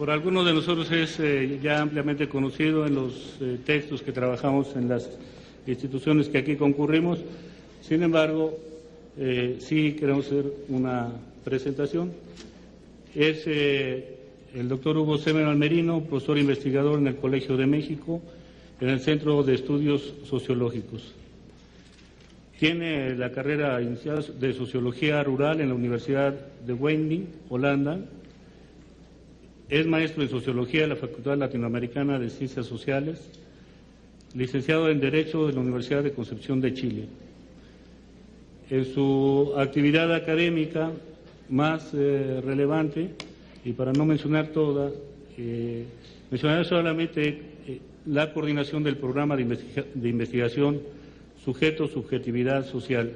por algunos de nosotros es ya ampliamente conocido en los textos que trabajamos en las instituciones que aquí concurrimos. Sin embargo, sí queremos hacer una presentación. Es el doctor Hugo Semerman Merino, profesor investigador en el Colegio de México, en el Centro de Estudios Sociológicos. Tiene la carrera iniciada de Sociología Rural en la Universidad de Wageningen, Holanda. Es maestro en Sociología de la Facultad Latinoamericana de Ciencias Sociales, licenciado en Derecho de la Universidad de Concepción de Chile. En su actividad académica más relevante, y para no mencionar toda, mencionaré solamente la coordinación del programa de investigación Sujeto, Subjetividad Social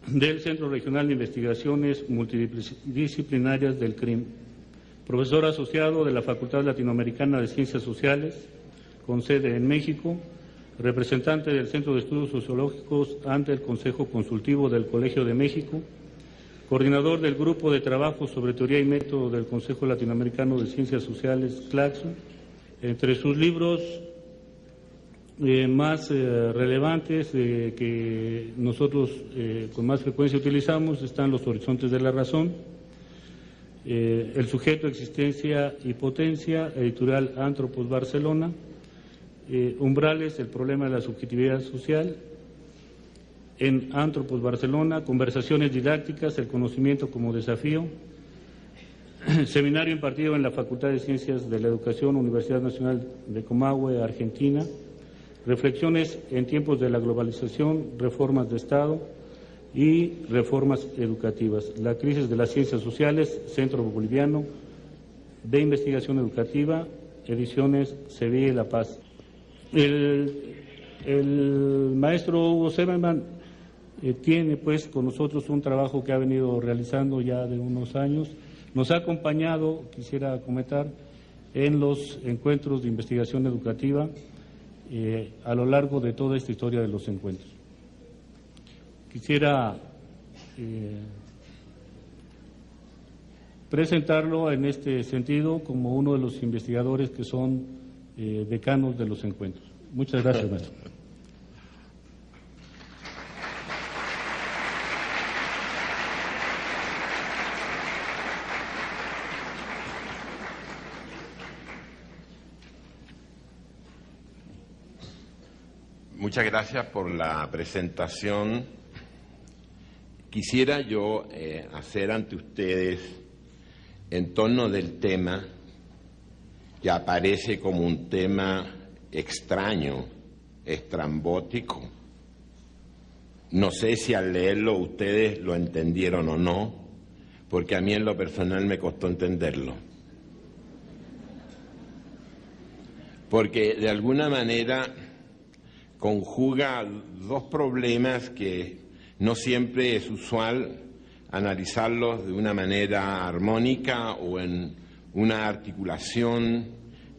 del Centro Regional de Investigaciones Multidisciplinarias del CRIM, profesor asociado de la Facultad Latinoamericana de Ciencias Sociales, con sede en México, representante del Centro de Estudios Sociológicos ante el Consejo Consultivo del Colegio de México, coordinador del Grupo de Trabajo sobre Teoría y Método del Consejo Latinoamericano de Ciencias Sociales, CLACSO. Entre sus libros más relevantes que nosotros con más frecuencia utilizamos están Los Horizontes de la Razón, El Sujeto, Existencia y Potencia, editorial Antropos, Barcelona, Umbrales, el problema de la subjetividad social, en Antropos, Barcelona, Conversaciones didácticas, el conocimiento como desafío, seminario impartido en la Facultad de Ciencias de la Educación, Universidad Nacional de Comahue, Argentina, Reflexiones en tiempos de la globalización, reformas de Estado y reformas educativas. La crisis de las ciencias sociales, Centro Boliviano de Investigación Educativa, ediciones Sevilla y La Paz. El maestro Hugo Semerman tiene pues con nosotros un trabajo que ha venido realizando ya de unos años. Nos ha acompañado, quisiera comentar, en los encuentros de investigación educativa a lo largo de toda esta historia de los encuentros. Quisiera presentarlo en este sentido como uno de los investigadores que son decanos de los encuentros. Muchas gracias, maestro. Muchas gracias por la presentación. Quisiera yo hacer ante ustedes, en torno del tema, que aparece como un tema extraño, estrambótico. No sé si al leerlo ustedes lo entendieron o no, porque a mí en lo personal me costó entenderlo. Porque de alguna manera conjuga dos problemas que no siempre es usual analizarlos de una manera armónica o en una articulación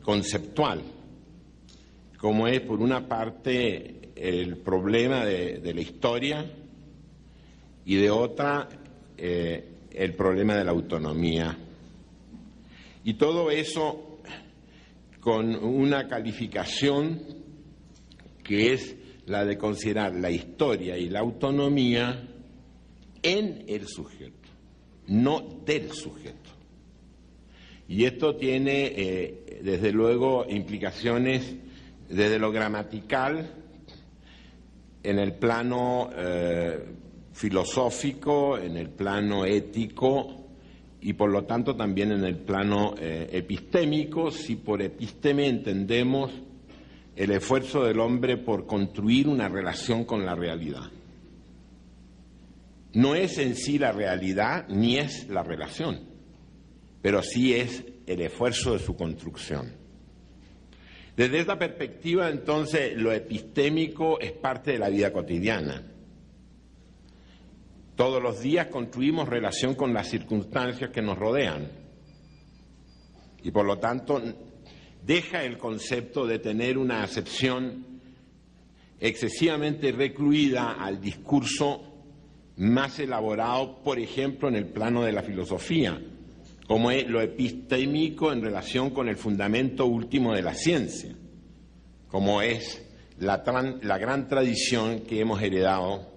conceptual, como es, por una parte, el problema de la historia y de otra, el problema de la autonomía. Y todo eso con una calificación que es la de considerar la historia y la autonomía en el sujeto, no del sujeto. Y esto tiene, desde luego, implicaciones desde lo gramatical, en el plano filosófico, en el plano ético y, por lo tanto, también en el plano epistémico, si por episteme entendemos el esfuerzo del hombre por construir una relación con la realidad. No es en sí la realidad ni es la relación, pero sí es el esfuerzo de su construcción. Desde esta perspectiva, entonces, lo epistémico es parte de la vida cotidiana. Todos los días construimos relación con las circunstancias que nos rodean y, por lo tanto, deja el concepto de tener una acepción excesivamente recluida al discurso más elaborado, por ejemplo, en el plano de la filosofía, como es lo epistémico en relación con el fundamento último de la ciencia, como es la gran tradición que hemos heredado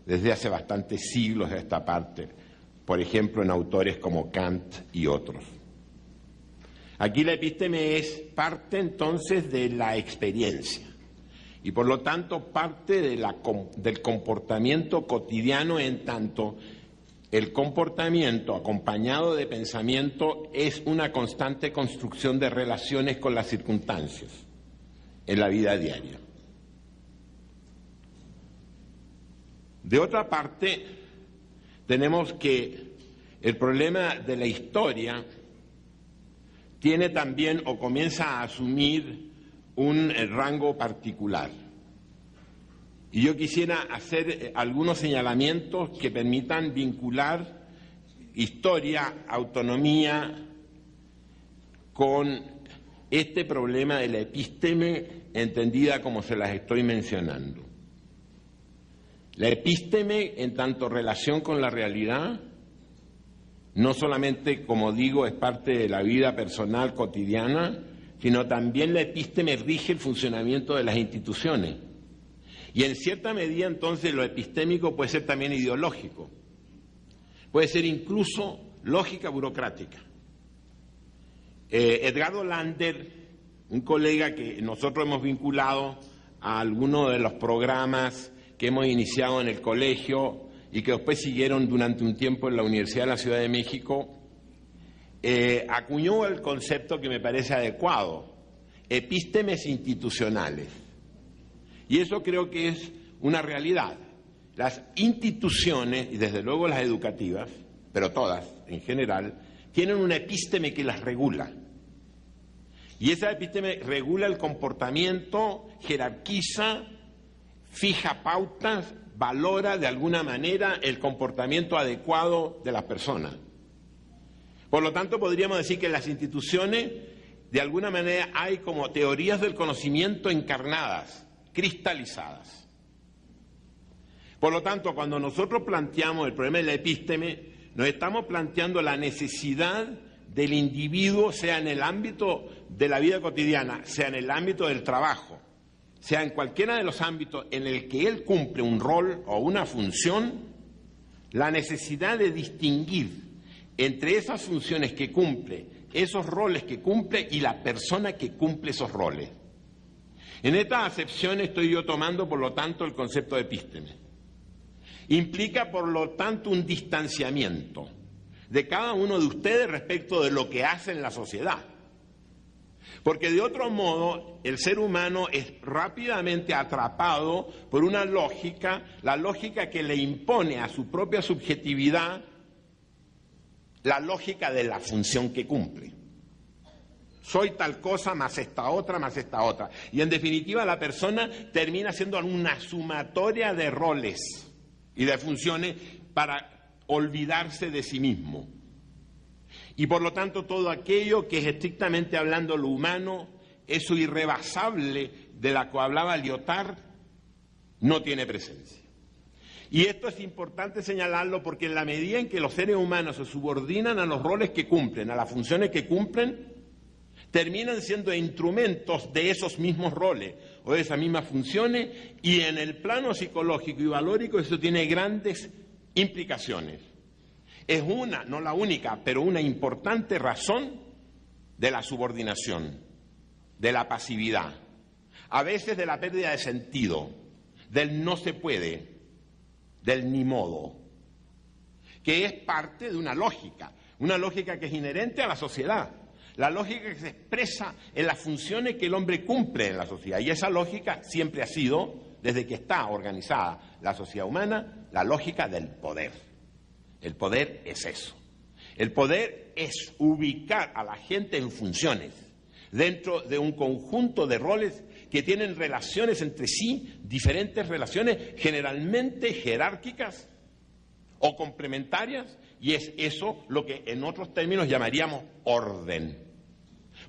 desde hace bastantes siglos de esta parte, por ejemplo, en autores como Kant y otros. Aquí la episteme es parte entonces de la experiencia y por lo tanto parte del comportamiento cotidiano, en tanto el comportamiento acompañado de pensamiento es una constante construcción de relaciones con las circunstancias en la vida diaria. De otra parte, tenemos que el problema de la historia tiene también o comienza a asumir un rango particular. Y yo quisiera hacer algunos señalamientos que permitan vincular historia, autonomía, con este problema de la epísteme entendida como se las estoy mencionando. La epísteme, en tanto relación con la realidad, no solamente, como digo, es parte de la vida personal cotidiana, sino también la epísteme rige el funcionamiento de las instituciones. Y en cierta medida, entonces, lo epistémico puede ser también ideológico. Puede ser incluso lógica burocrática. Edgardo Lander, un colega que nosotros hemos vinculado a algunos de los programas que hemos iniciado en el colegio y que después siguieron durante un tiempo en la Universidad de la Ciudad de México, acuñó el concepto que me parece adecuado: epístemes institucionales. Y eso creo que es una realidad. Las instituciones, y desde luego las educativas, pero todas en general, tienen una epísteme que las regula. Y esa epísteme regula el comportamiento, jerarquiza, fija pautas, valora de alguna manera el comportamiento adecuado de las personas. Por lo tanto, podríamos decir que en las instituciones, de alguna manera, hay como teorías del conocimiento encarnadas, cristalizadas. Por lo tanto, cuando nosotros planteamos el problema de la epísteme, nos estamos planteando la necesidad del individuo, sea en el ámbito de la vida cotidiana, sea en el ámbito del trabajo, sea en cualquiera de los ámbitos en el que él cumple un rol o una función, la necesidad de distinguir entre esas funciones que cumple, esos roles que cumple y la persona que cumple esos roles. En esta acepción estoy yo tomando, por lo tanto, el concepto de epísteme. Implica, por lo tanto, un distanciamiento de cada uno de ustedes respecto de lo que hace en la sociedad. Porque de otro modo, el ser humano es rápidamente atrapado por una lógica, la lógica que le impone a su propia subjetividad la lógica de la función que cumple. Soy tal cosa más esta otra, más esta otra. Y en definitiva la persona termina siendo una sumatoria de roles y de funciones para olvidarse de sí mismo. Y por lo tanto todo aquello que es estrictamente hablando lo humano, eso irrebasable de la que hablaba Lyotard, no tiene presencia. Y esto es importante señalarlo porque en la medida en que los seres humanos se subordinan a los roles que cumplen, a las funciones que cumplen, terminan siendo instrumentos de esos mismos roles o de esas mismas funciones, y en el plano psicológico y valórico eso tiene grandes implicaciones. Es una, no la única, pero una importante razón de la subordinación, de la pasividad, a veces de la pérdida de sentido, del no se puede, del ni modo, que es parte de una lógica que es inherente a la sociedad. La lógica que se expresa en las funciones que el hombre cumple en la sociedad. Y esa lógica siempre ha sido, desde que está organizada la sociedad humana, la lógica del poder. El poder es eso. El poder es ubicar a la gente en funciones, dentro de un conjunto de roles que tienen relaciones entre sí, diferentes relaciones, generalmente jerárquicas o complementarias, y es eso lo que en otros términos llamaríamos orden.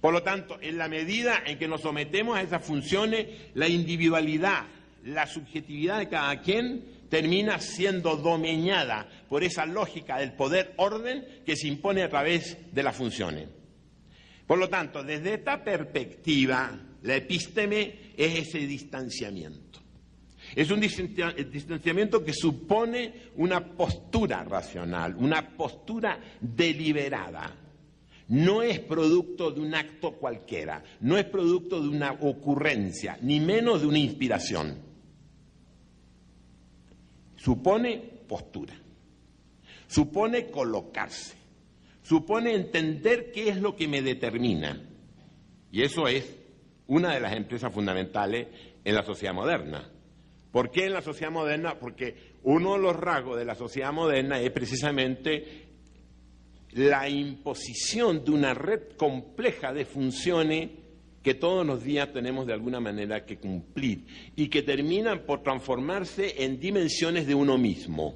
Por lo tanto, en la medida en que nos sometemos a esas funciones, la individualidad, la subjetividad de cada quien termina siendo domeñada por esa lógica del poder-orden que se impone a través de las funciones. Por lo tanto, desde esta perspectiva, la epísteme es ese distanciamiento. Es un distanciamiento que supone una postura racional, una postura deliberada. No es producto de un acto cualquiera, no es producto de una ocurrencia, ni menos de una inspiración. Supone postura, supone colocarse, supone entender qué es lo que me determina. Y eso es una de las empresas fundamentales en la sociedad moderna. ¿Por qué en la sociedad moderna? Porque uno de los rasgos de la sociedad moderna es precisamente la imposición de una red compleja de funciones que todos los días tenemos de alguna manera que cumplir y que terminan por transformarse en dimensiones de uno mismo.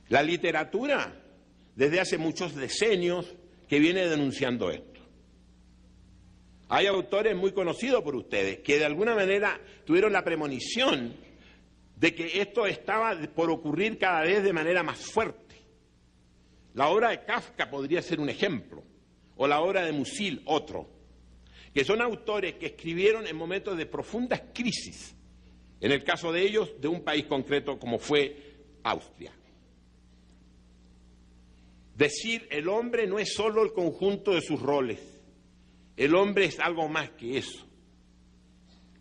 La literatura, desde hace muchos decenios, que viene denunciando esto. Hay autores muy conocidos por ustedes que de alguna manera tuvieron la premonición de que esto estaba por ocurrir cada vez de manera más fuerte. La obra de Kafka podría ser un ejemplo, o la obra de Musil otro, que son autores que escribieron en momentos de profundas crisis, en el caso de ellos, de un país concreto como fue Austria. Decir el hombre no es solo el conjunto de sus roles, el hombre es algo más que eso.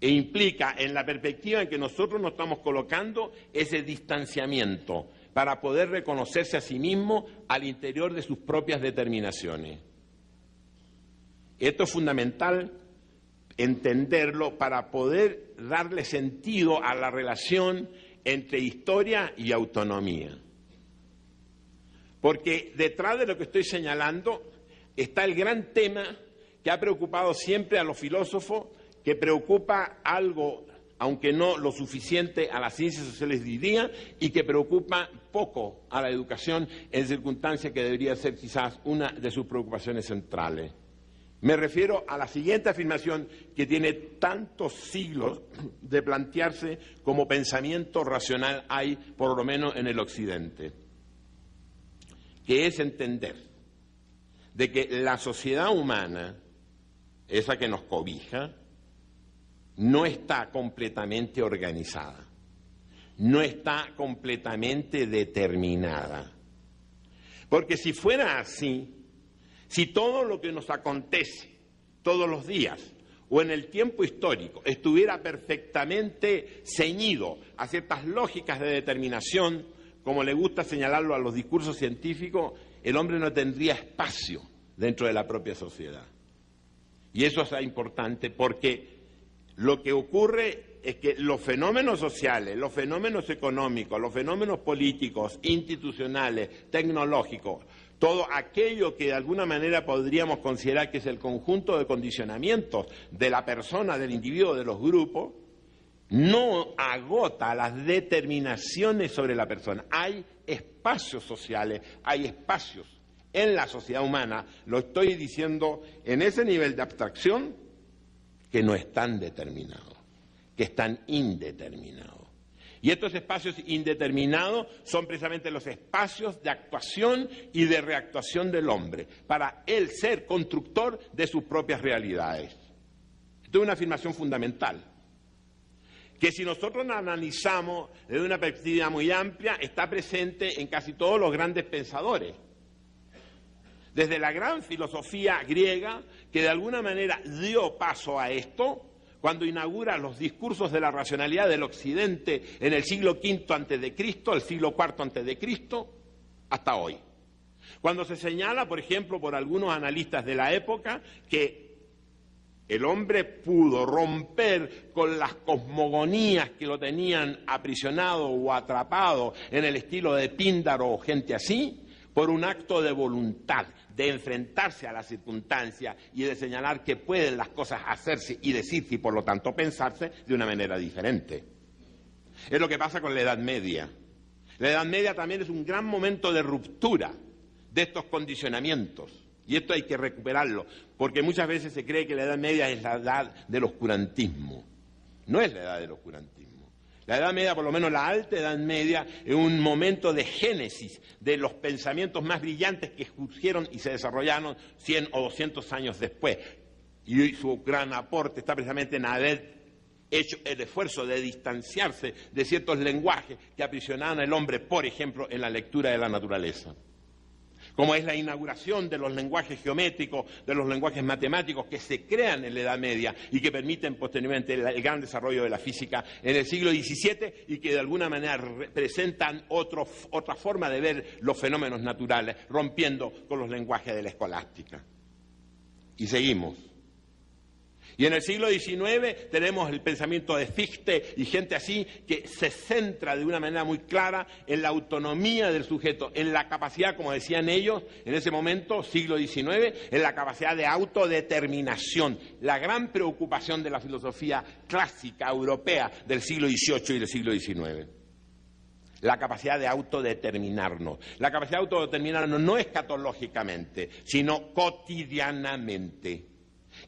E implica, en la perspectiva en que nosotros nos estamos colocando, ese distanciamiento para poder reconocerse a sí mismo al interior de sus propias determinaciones. Esto es fundamental entenderlo para poder darle sentido a la relación entre historia y autonomía. Porque detrás de lo que estoy señalando está el gran tema que ha preocupado siempre a los filósofos, que preocupa algo, aunque no lo suficiente, a las ciencias sociales diría, y que preocupa poco a la educación en circunstancias que debería ser quizás una de sus preocupaciones centrales. Me refiero a la siguiente afirmación que tiene tantos siglos de plantearse como pensamiento racional hay, por lo menos en el Occidente, que es entender de que la sociedad humana, esa que nos cobija, no está completamente organizada, no está completamente determinada. Porque si fuera así, si todo lo que nos acontece todos los días o en el tiempo histórico estuviera perfectamente ceñido a ciertas lógicas de determinación, como le gusta señalarlo a los discursos científicos, el hombre no tendría espacio dentro de la propia sociedad. Y eso es importante porque lo que ocurre es que los fenómenos sociales, los fenómenos económicos, los fenómenos políticos, institucionales, tecnológicos, todo aquello que de alguna manera podríamos considerar que es el conjunto de condicionamientos de la persona, del individuo, de los grupos, no agota las determinaciones sobre la persona. Hay espacios sociales, hay espacios en la sociedad humana, lo estoy diciendo en ese nivel de abstracción, que no están determinados, que están indeterminados. Y estos espacios indeterminados son precisamente los espacios de actuación y de reactuación del hombre, para él ser constructor de sus propias realidades. Esto es una afirmación fundamental, que si nosotros la analizamos desde una perspectiva muy amplia, está presente en casi todos los grandes pensadores. Desde la gran filosofía griega, que de alguna manera dio paso a esto, cuando inaugura los discursos de la racionalidad del Occidente en el siglo V a.C., el siglo IV a.C., hasta hoy. Cuando se señala, por ejemplo, por algunos analistas de la época, que el hombre pudo romper con las cosmogonías que lo tenían aprisionado o atrapado en el estilo de Píndaro o gente así, por un acto de voluntad, de enfrentarse a las circunstancias y de señalar que pueden las cosas hacerse y decirse y por lo tanto pensarse de una manera diferente. Es lo que pasa con la Edad Media. La Edad Media también es un gran momento de ruptura de estos condicionamientos y esto hay que recuperarlo, porque muchas veces se cree que la Edad Media es la edad del oscurantismo. No es la edad del oscurantismo. La Edad Media, por lo menos la Alta Edad Media, es un momento de génesis de los pensamientos más brillantes que surgieron y se desarrollaron 100 o 200 años después. Y su gran aporte está precisamente en haber hecho el esfuerzo de distanciarse de ciertos lenguajes que aprisionaban al hombre, por ejemplo, en la lectura de la naturaleza. Como es la inauguración de los lenguajes geométricos, de los lenguajes matemáticos que se crean en la Edad Media y que permiten posteriormente el gran desarrollo de la física en el siglo XVII y que de alguna manera representan otra forma de ver los fenómenos naturales, rompiendo con los lenguajes de la escolástica. Y seguimos. Y en el siglo XIX tenemos el pensamiento de Fichte y gente así que se centra de una manera muy clara en la autonomía del sujeto, en la capacidad, como decían ellos en ese momento, siglo XIX, en la capacidad de autodeterminación, la gran preocupación de la filosofía clásica europea del siglo XVIII y del siglo XIX. La capacidad de autodeterminarnos. La capacidad de autodeterminarnos no escatológicamente, sino cotidianamente,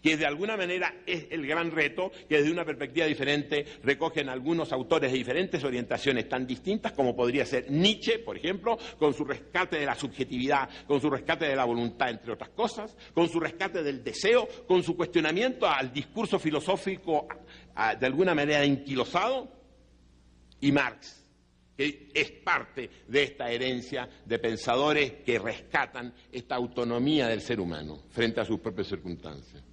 que de alguna manera es el gran reto que desde una perspectiva diferente recogen algunos autores de diferentes orientaciones tan distintas como podría ser Nietzsche, por ejemplo, con su rescate de la subjetividad, con su rescate de la voluntad, entre otras cosas, con su rescate del deseo, con su cuestionamiento al discurso filosófico de alguna manera enquilosado, y Marx, que es parte de esta herencia de pensadores que rescatan esta autonomía del ser humano frente a sus propias circunstancias.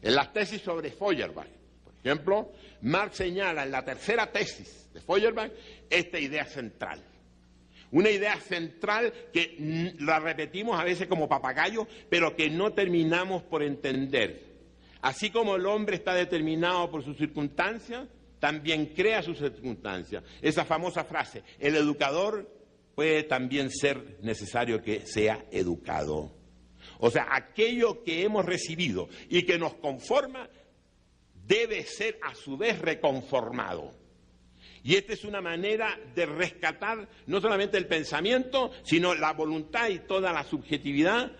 En las tesis sobre Feuerbach, por ejemplo, Marx señala en la tercera tesis de Feuerbach esta idea central. Una idea central que la repetimos a veces como papagayo, pero que no terminamos por entender. Así como el hombre está determinado por sus circunstancias, también crea sus circunstancias. Esa famosa frase, el educador puede también ser necesario que sea educado. O sea, aquello que hemos recibido y que nos conforma debe ser a su vez reconformado. Y esta es una manera de rescatar no solamente el pensamiento, sino la voluntad y toda la subjetividad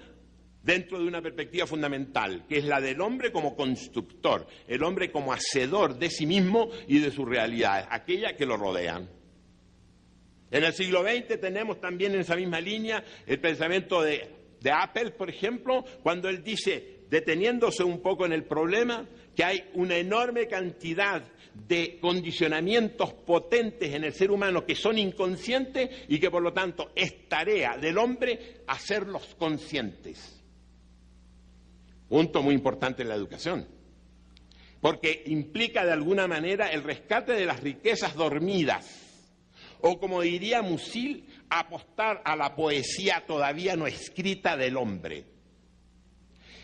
dentro de una perspectiva fundamental, que es la del hombre como constructor, el hombre como hacedor de sí mismo y de sus realidades, aquellas que lo rodean. En el siglo XX tenemos también en esa misma línea el pensamiento de Apple, por ejemplo, cuando él dice, deteniéndose un poco en el problema, que hay una enorme cantidad de condicionamientos potentes en el ser humano que son inconscientes y que por lo tanto es tarea del hombre hacerlos conscientes. Punto muy importante en la educación, porque implica de alguna manera el rescate de las riquezas dormidas, o como diría Musil, apostar a la poesía todavía no escrita del hombre.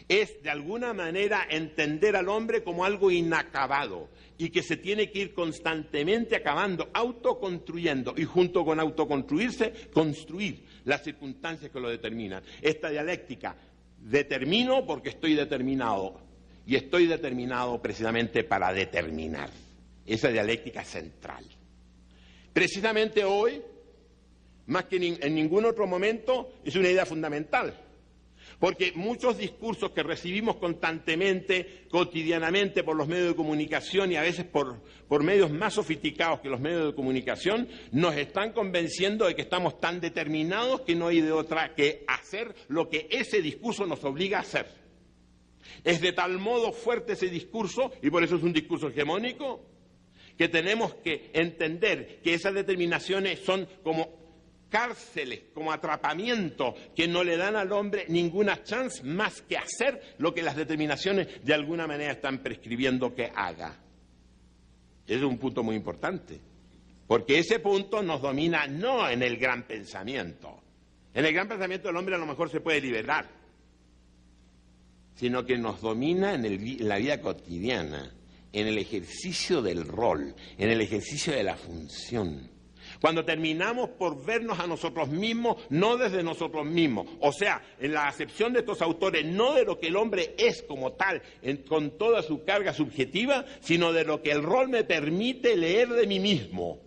Es de alguna manera entender al hombre como algo inacabado y que se tiene que ir constantemente acabando, autoconstruyendo y junto con autoconstruirse, construir las circunstancias que lo determinan. Esta dialéctica, determino porque estoy determinado y estoy determinado precisamente para determinar. Esa dialéctica central. Precisamente hoy, más que en ningún otro momento, es una idea fundamental. Porque muchos discursos que recibimos constantemente, cotidianamente por los medios de comunicación y a veces por medios más sofisticados que los medios de comunicación, nos están convenciendo de que estamos tan determinados que no hay de otra que hacer lo que ese discurso nos obliga a hacer. Es de tal modo fuerte ese discurso, y por eso es un discurso hegemónico, que tenemos que entender que esas determinaciones son como cárceles, como atrapamiento, que no le dan al hombre ninguna chance más que hacer lo que las determinaciones de alguna manera están prescribiendo que haga. Ese es un punto muy importante, porque ese punto nos domina no en el gran pensamiento. En el gran pensamiento el hombre a lo mejor se puede liberar, sino que nos domina en la vida cotidiana, en el ejercicio del rol, en el ejercicio de la función. Cuando terminamos por vernos a nosotros mismos, no desde nosotros mismos, o sea, en la acepción de estos autores, no de lo que el hombre es como tal, con toda su carga subjetiva, sino de lo que el rol me permite leer de mí mismo.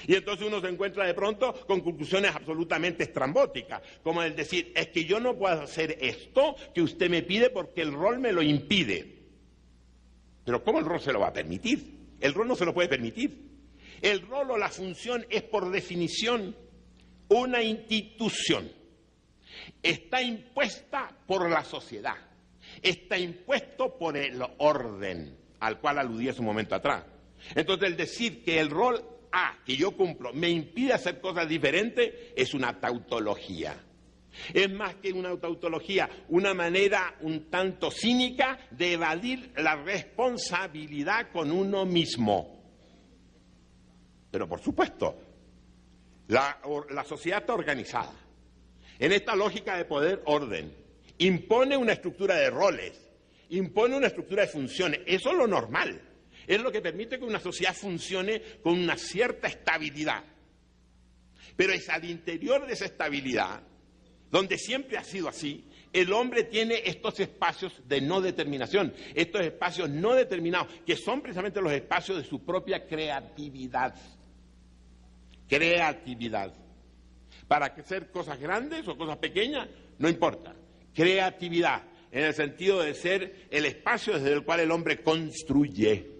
Y entonces uno se encuentra de pronto con conclusiones absolutamente estrambóticas, como el decir, es que yo no puedo hacer esto que usted me pide porque el rol me lo impide. Pero ¿cómo el rol se lo va a permitir? El rol no se lo puede permitir. El rol o la función es, por definición, una institución. Está impuesta por la sociedad, está impuesto por el orden al cual aludí hace un momento atrás. Entonces, el decir que el rol A que yo cumplo me impide hacer cosas diferentes es una tautología. Es más que una tautología, una manera un tanto cínica de evadir la responsabilidad con uno mismo. Pero por supuesto, la sociedad está organizada en esta lógica de poder orden. Impone una estructura de roles, impone una estructura de funciones. Eso es lo normal. Es lo que permite que una sociedad funcione con una cierta estabilidad. Pero es al interior de esa estabilidad, donde siempre ha sido así, el hombre tiene estos espacios de no determinación, estos espacios no determinados, que son precisamente los espacios de su propia creatividad. Creatividad. Para hacer cosas grandes o cosas pequeñas, no importa. Creatividad, en el sentido de ser el espacio desde el cual el hombre construye.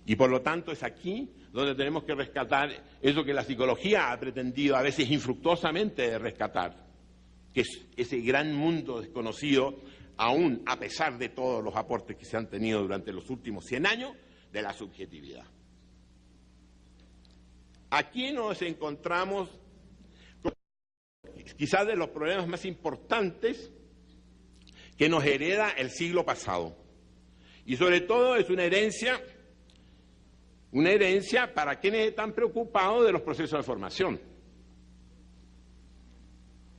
Y por lo tanto es aquí donde tenemos que rescatar eso que la psicología ha pretendido a veces infructuosamente rescatar, que es ese gran mundo desconocido, aún a pesar de todos los aportes que se han tenido durante los últimos 100 años, de la subjetividad. Aquí nos encontramos con quizás de los problemas más importantes que nos hereda el siglo pasado. Y sobre todo es una herencia para quienes están preocupados de los procesos de formación.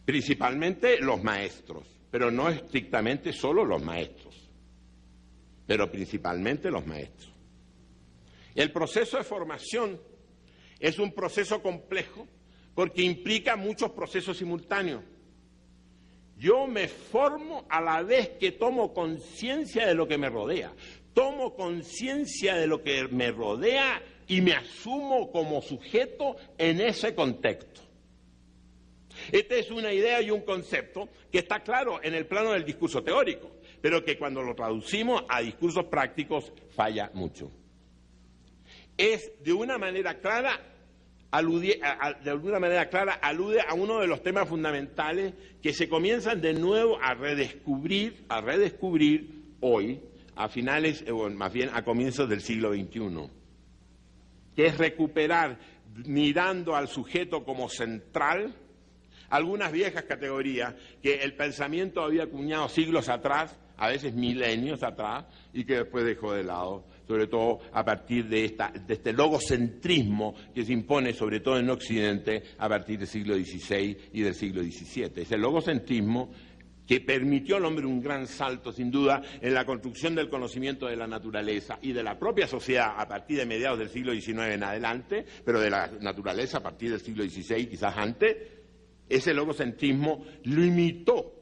Principalmente los maestros, pero no estrictamente solo los maestros, pero principalmente los maestros. El proceso de formación es un proceso complejo porque implica muchos procesos simultáneos. Yo me formo a la vez que tomo conciencia de lo que me rodea. Tomo conciencia de lo que me rodea y me asumo como sujeto en ese contexto. Esta es una idea y un concepto que está claro en el plano del discurso teórico, pero que cuando lo traducimos a discursos prácticos falla mucho. Es de una manera clara alude a uno de los temas fundamentales que se comienzan de nuevo a redescubrir hoy, a finales, o más bien a comienzos del siglo XXI, que es recuperar, mirando al sujeto como central, algunas viejas categorías que el pensamiento había acuñado siglos atrás, a veces milenios atrás, y que después dejó de lado, sobre todo a partir de este logocentrismo que se impone sobre todo en Occidente a partir del siglo XVI y del siglo XVII. Ese logocentrismo que permitió al hombre un gran salto, sin duda, en la construcción del conocimiento de la naturaleza y de la propia sociedad a partir de mediados del siglo XIX en adelante, pero de la naturaleza a partir del siglo XVI, quizás antes. Ese logocentrismo limitó,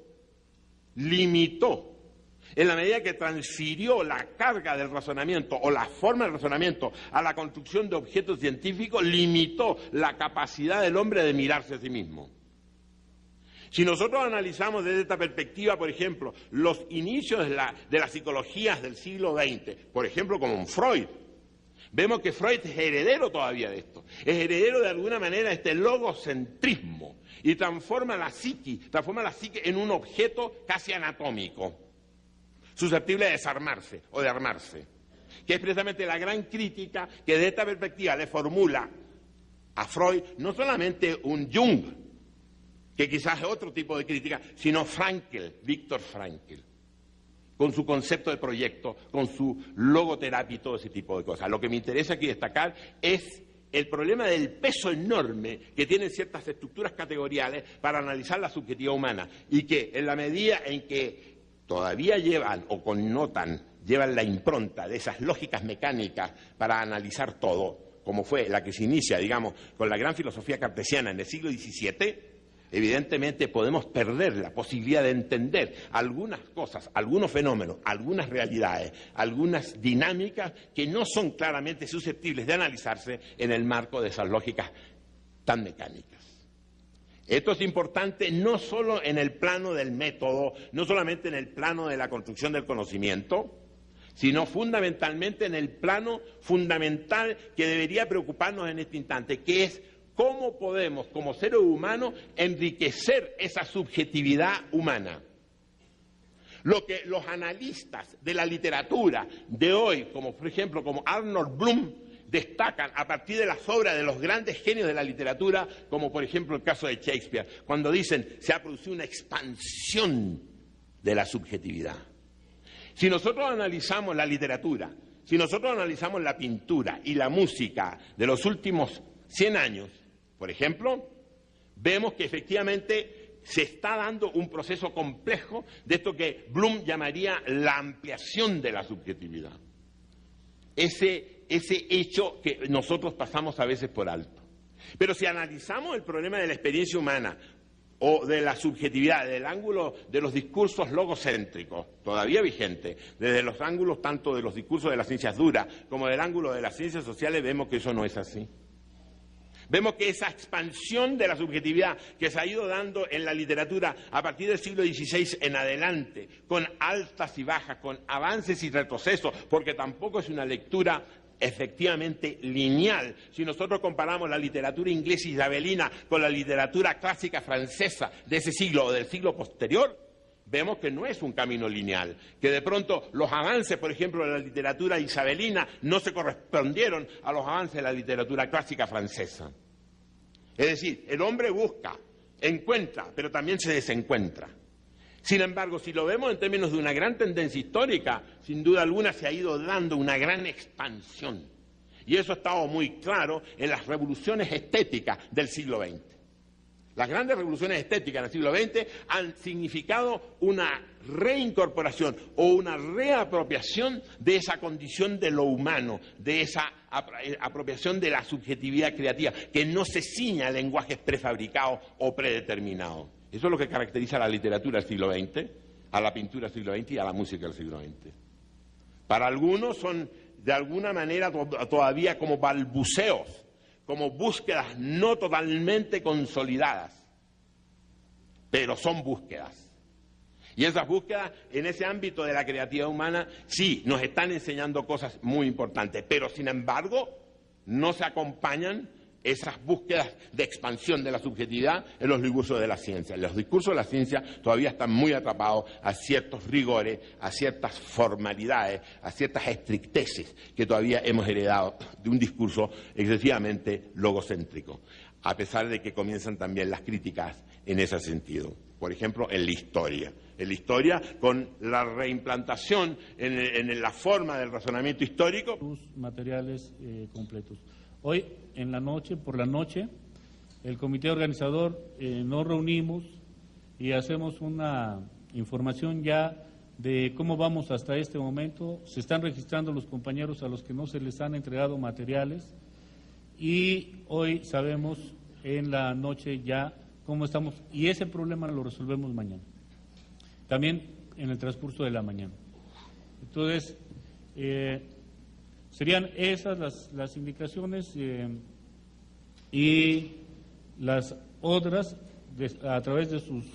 en la medida que transfirió la carga del razonamiento o la forma del razonamiento a la construcción de objetos científicos, limitó la capacidad del hombre de mirarse a sí mismo. Si nosotros analizamos desde esta perspectiva, por ejemplo, los inicios de las psicologías del siglo XX, por ejemplo, como Freud, vemos que Freud es heredero todavía de esto, es heredero de alguna manera de este logocentrismo y transforma la psique en un objeto casi anatómico, susceptible de desarmarse o de armarse, que es precisamente la gran crítica que de esta perspectiva le formula a Freud no solamente un Jung, que quizás es otro tipo de crítica, sino Víctor Frankl, con su concepto de proyecto, con su logoterapia y todo ese tipo de cosas. Lo que me interesa aquí destacar es el problema del peso enorme que tienen ciertas estructuras categoriales para analizar la subjetividad humana y que en la medida en que todavía llevan la impronta de esas lógicas mecánicas para analizar todo, como fue la que se inicia, digamos, con la gran filosofía cartesiana en el siglo XVII, evidentemente podemos perder la posibilidad de entender algunas cosas, algunos fenómenos, algunas realidades, algunas dinámicas que no son claramente susceptibles de analizarse en el marco de esas lógicas tan mecánicas. Esto es importante no solo en el plano del método, no solamente en el plano de la construcción del conocimiento, sino fundamentalmente en el plano fundamental que debería preocuparnos en este instante, que es cómo podemos, como seres humanos, enriquecer esa subjetividad humana. Lo que los analistas de la literatura de hoy, como por ejemplo como Arnold Bloom, destacan a partir de las obras de los grandes genios de la literatura, como por ejemplo el caso de Shakespeare, cuando dicen se ha producido una expansión de la subjetividad. Si nosotros analizamos la literatura, si nosotros analizamos la pintura y la música de los últimos 100 años, por ejemplo, vemos que efectivamente se está dando un proceso complejo de esto que Bloom llamaría la ampliación de la subjetividad. Ese hecho que nosotros pasamos a veces por alto. Pero si analizamos el problema de la experiencia humana o de la subjetividad, desde el ángulo de los discursos logocéntricos, todavía vigentes, desde los ángulos tanto de los discursos de las ciencias duras como del ángulo de las ciencias sociales, vemos que eso no es así. Vemos que esa expansión de la subjetividad que se ha ido dando en la literatura a partir del siglo XVI en adelante, con altas y bajas, con avances y retrocesos, porque tampoco es una lectura efectivamente lineal. Si nosotros comparamos la literatura inglesa isabelina con la literatura clásica francesa de ese siglo o del siglo posterior, vemos que no es un camino lineal, que de pronto los avances, por ejemplo, de la literatura isabelina no se correspondieron a los avances de la literatura clásica francesa. Es decir, el hombre busca, encuentra, pero también se desencuentra. Sin embargo, si lo vemos en términos de una gran tendencia histórica, sin duda alguna se ha ido dando una gran expansión. Y eso ha estado muy claro en las revoluciones estéticas del siglo XX. Las grandes revoluciones estéticas del siglo XX han significado una reincorporación o una reapropiación de esa condición de lo humano, de esa apropiación de la subjetividad creativa, que no se ciña a lenguajes prefabricados o predeterminados. Eso es lo que caracteriza a la literatura del siglo XX, a la pintura del siglo XX y a la música del siglo XX. Para algunos son, de alguna manera, todavía como balbuceos, como búsquedas no totalmente consolidadas, pero son búsquedas. Y esas búsquedas en ese ámbito de la creatividad humana sí nos están enseñando cosas muy importantes, pero sin embargo no se acompañan esas búsquedas de expansión de la subjetividad en los discursos de la ciencia. Los discursos de la ciencia todavía están muy atrapados a ciertos rigores, a ciertas formalidades, a ciertas estricteces que todavía hemos heredado de un discurso excesivamente logocéntrico, a pesar de que comienzan también las críticas en ese sentido. Por ejemplo, en la historia. En la historia, con la reimplantación en la forma del razonamiento histórico. Sus materiales completos. Hoy, en la noche, por la noche, el comité organizador nos reunimos y hacemos una información ya de cómo vamos hasta este momento. Se están registrando los compañeros a los que no se les han entregado materiales y hoy sabemos en la noche ya cómo estamos y ese problema lo resolvemos mañana, también en el transcurso de la mañana. Entonces, serían esas las indicaciones y las otras a través de sus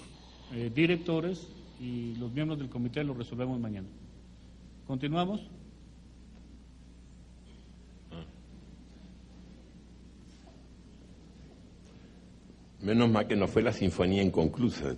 directores y los miembros del comité lo resolvemos mañana. ¿Continuamos? Menos mal que no fue la sinfonía inconclusa.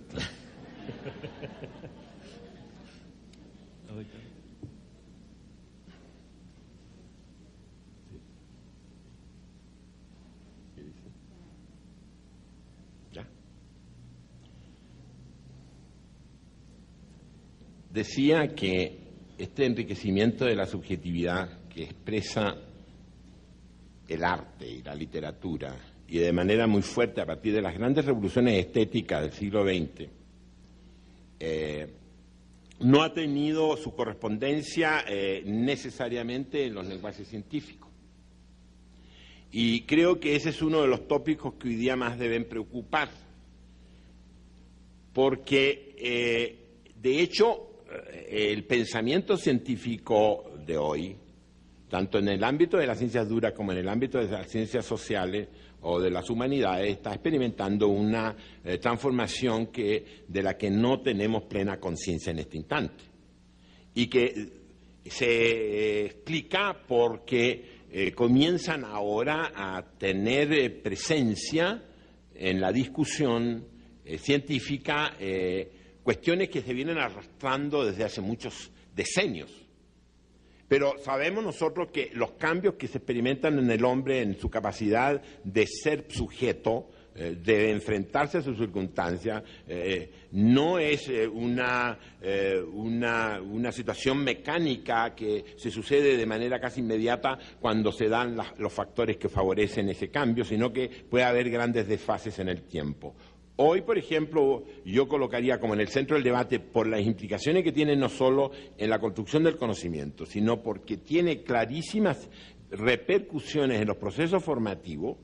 Decía que este enriquecimiento de la subjetividad que expresa el arte y la literatura, y de manera muy fuerte a partir de las grandes revoluciones estéticas del siglo XX, no ha tenido su correspondencia necesariamente en los lenguajes científicos. Y creo que ese es uno de los tópicos que hoy día más deben preocupar, porque de hecho el pensamiento científico de hoy, tanto en el ámbito de las ciencias duras como en el ámbito de las ciencias sociales o de las humanidades, está experimentando una transformación de la que no tenemos plena conciencia en este instante. Y que se explica porque comienzan ahora a tener presencia en la discusión científica cuestiones que se vienen arrastrando desde hace muchos decenios. Pero sabemos nosotros que los cambios que se experimentan en el hombre, en su capacidad de ser sujeto, de enfrentarse a sus circunstancias, no es una situación mecánica que se sucede de manera casi inmediata cuando se dan los factores que favorecen ese cambio, sino que puede haber grandes desfases en el tiempo. Hoy, por ejemplo, yo colocaría como en el centro del debate por las implicaciones que tiene no solo en la construcción del conocimiento, sino porque tiene clarísimas repercusiones en los procesos formativos,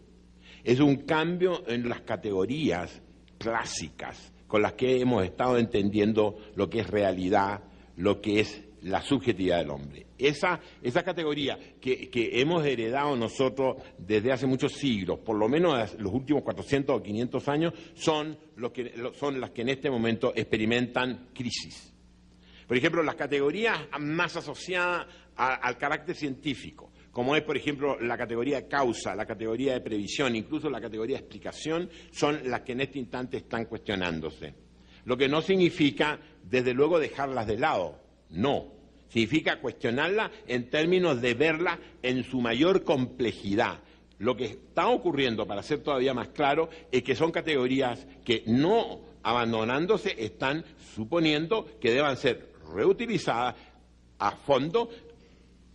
es un cambio en las categorías clásicas con las que hemos estado entendiendo lo que es realidad, lo que es la subjetividad del hombre. Esa categoría que hemos heredado nosotros desde hace muchos siglos, por lo menos los últimos 400 o 500 años, son las que en este momento experimentan crisis. Por ejemplo, las categorías más asociadas al carácter científico, como es, por ejemplo, la categoría de causa, la categoría de previsión, incluso la categoría de explicación, son las que en este instante están cuestionándose. Lo que no significa, desde luego, dejarlas de lado, no. Significa cuestionarlas en términos de verlas en su mayor complejidad. Lo que está ocurriendo, para ser todavía más claro, es que son categorías que, no abandonándose, están suponiendo que deban ser reutilizadas a fondo,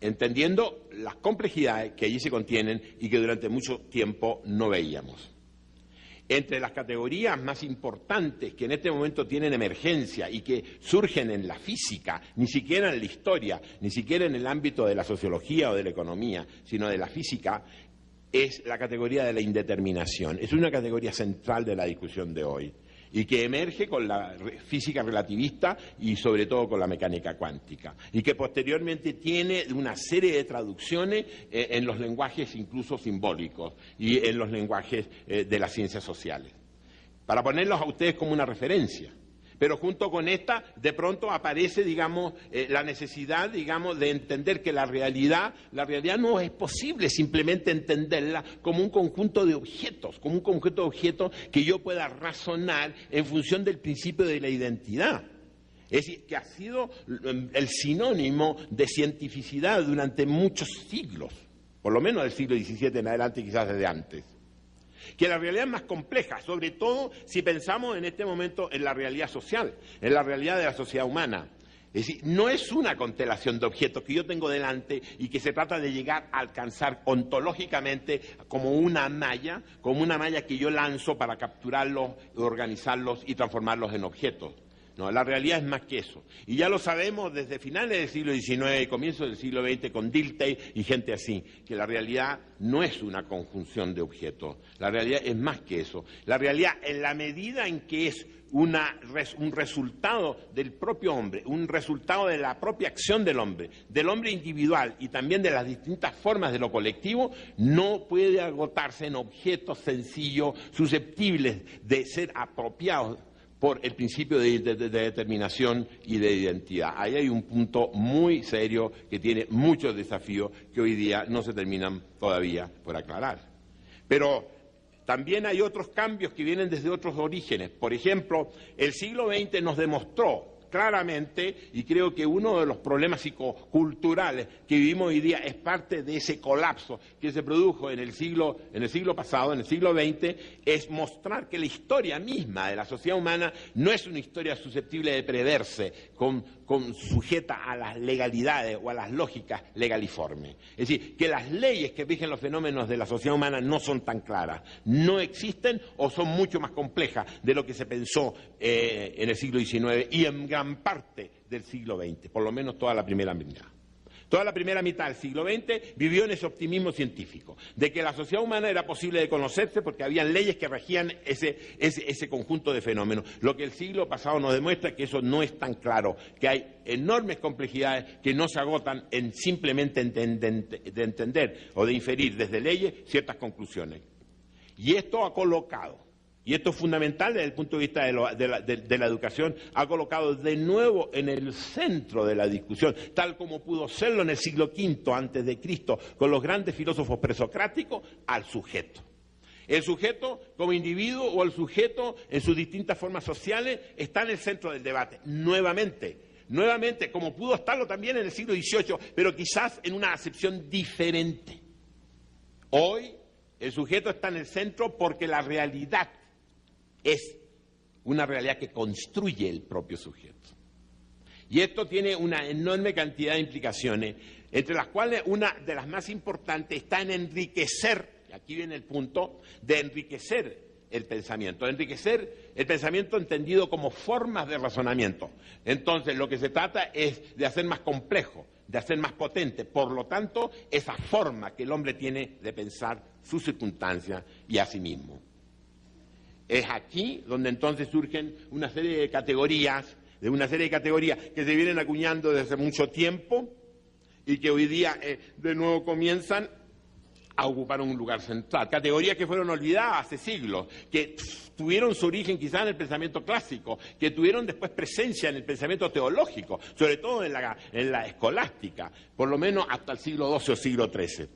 entendiendo las complejidades que allí se contienen y que durante mucho tiempo no veíamos. Entre las categorías más importantes que en este momento tienen emergencia y que surgen en la física, ni siquiera en la historia, ni siquiera en el ámbito de la sociología o de la economía, sino de la física, es la categoría de la indeterminación. Es una categoría central de la discusión de hoy y que emerge con la física relativista y sobre todo con la mecánica cuántica, y que posteriormente tiene una serie de traducciones en los lenguajes incluso simbólicos y en los lenguajes de las ciencias sociales. Para ponerlos a ustedes como una referencia. Pero junto con esta, de pronto aparece, digamos, la necesidad, digamos, de entender que la realidad no es posible simplemente entenderla como un conjunto de objetos, que yo pueda razonar en función del principio de la identidad. Es decir, que ha sido el sinónimo de cientificidad durante muchos siglos, por lo menos del siglo XVII en adelante, quizás desde antes. Que la realidad es más compleja, sobre todo si pensamos en este momento en la realidad social, en la realidad de la sociedad humana. Es decir, no es una constelación de objetos que yo tengo delante y que se trata de llegar a alcanzar ontológicamente como una malla que yo lanzo para capturarlos, organizarlos y transformarlos en objetos. No, la realidad es más que eso. Y ya lo sabemos desde finales del siglo XIX y comienzos del siglo XX con Dilthey y gente así, que la realidad no es una conjunción de objetos. La realidad es más que eso. La realidad, en la medida en que es un resultado del propio hombre, un resultado de la propia acción del hombre individual y también de las distintas formas de lo colectivo, no puede agotarse en objetos sencillos, susceptibles de ser apropiados por el principio de determinación y de identidad. Ahí hay un punto muy serio que tiene muchos desafíos que hoy día no se terminan todavía por aclarar. Pero también hay otros cambios que vienen desde otros orígenes. Por ejemplo, el siglo XX nos demostró claramente, y creo que uno de los problemas psicoculturales que vivimos hoy día es parte de ese colapso que se produjo en el siglo pasado, en el siglo XX, es mostrar que la historia misma de la sociedad humana no es una historia susceptible de preverse, sujeta a las legalidades o a las lógicas legaliformes. Es decir, que las leyes que rigen los fenómenos de la sociedad humana no son tan claras, no existen o son mucho más complejas de lo que se pensó en el siglo XIX y en gran parte del siglo XX, por lo menos toda la primera mitad. Toda la primera mitad del siglo XX vivió en ese optimismo científico, de que la sociedad humana era posible de conocerse porque habían leyes que regían ese conjunto de fenómenos. Lo que el siglo pasado nos demuestra es que eso no es tan claro, que hay enormes complejidades que no se agotan en simplemente de entender o de inferir desde leyes ciertas conclusiones. Y esto ha colocado y esto es fundamental desde el punto de vista de la educación, ha colocado de nuevo en el centro de la discusión, tal como pudo serlo en el siglo V antes de Cristo, con los grandes filósofos presocráticos, al sujeto. El sujeto como individuo o el sujeto en sus distintas formas sociales está en el centro del debate, nuevamente, como pudo estarlo también en el siglo XVIII, pero quizás en una acepción diferente. Hoy el sujeto está en el centro porque la realidad es una realidad que construye el propio sujeto. Y esto tiene una enorme cantidad de implicaciones, entre las cuales una de las más importantes está en enriquecer, y aquí viene el punto, de enriquecer el pensamiento entendido como formas de razonamiento. Entonces, lo que se trata es de hacer más complejo, de hacer más potente, por lo tanto, esa forma que el hombre tiene de pensar sus circunstancias y a sí mismo. Es aquí donde entonces surgen una serie de categorías que se vienen acuñando desde hace mucho tiempo y que hoy día de nuevo comienzan a ocupar un lugar central. Categorías que fueron olvidadas hace siglos, que tuvieron su origen quizás en el pensamiento clásico, que tuvieron después presencia en el pensamiento teológico, sobre todo en la escolástica, por lo menos hasta el siglo XII o siglo XIII,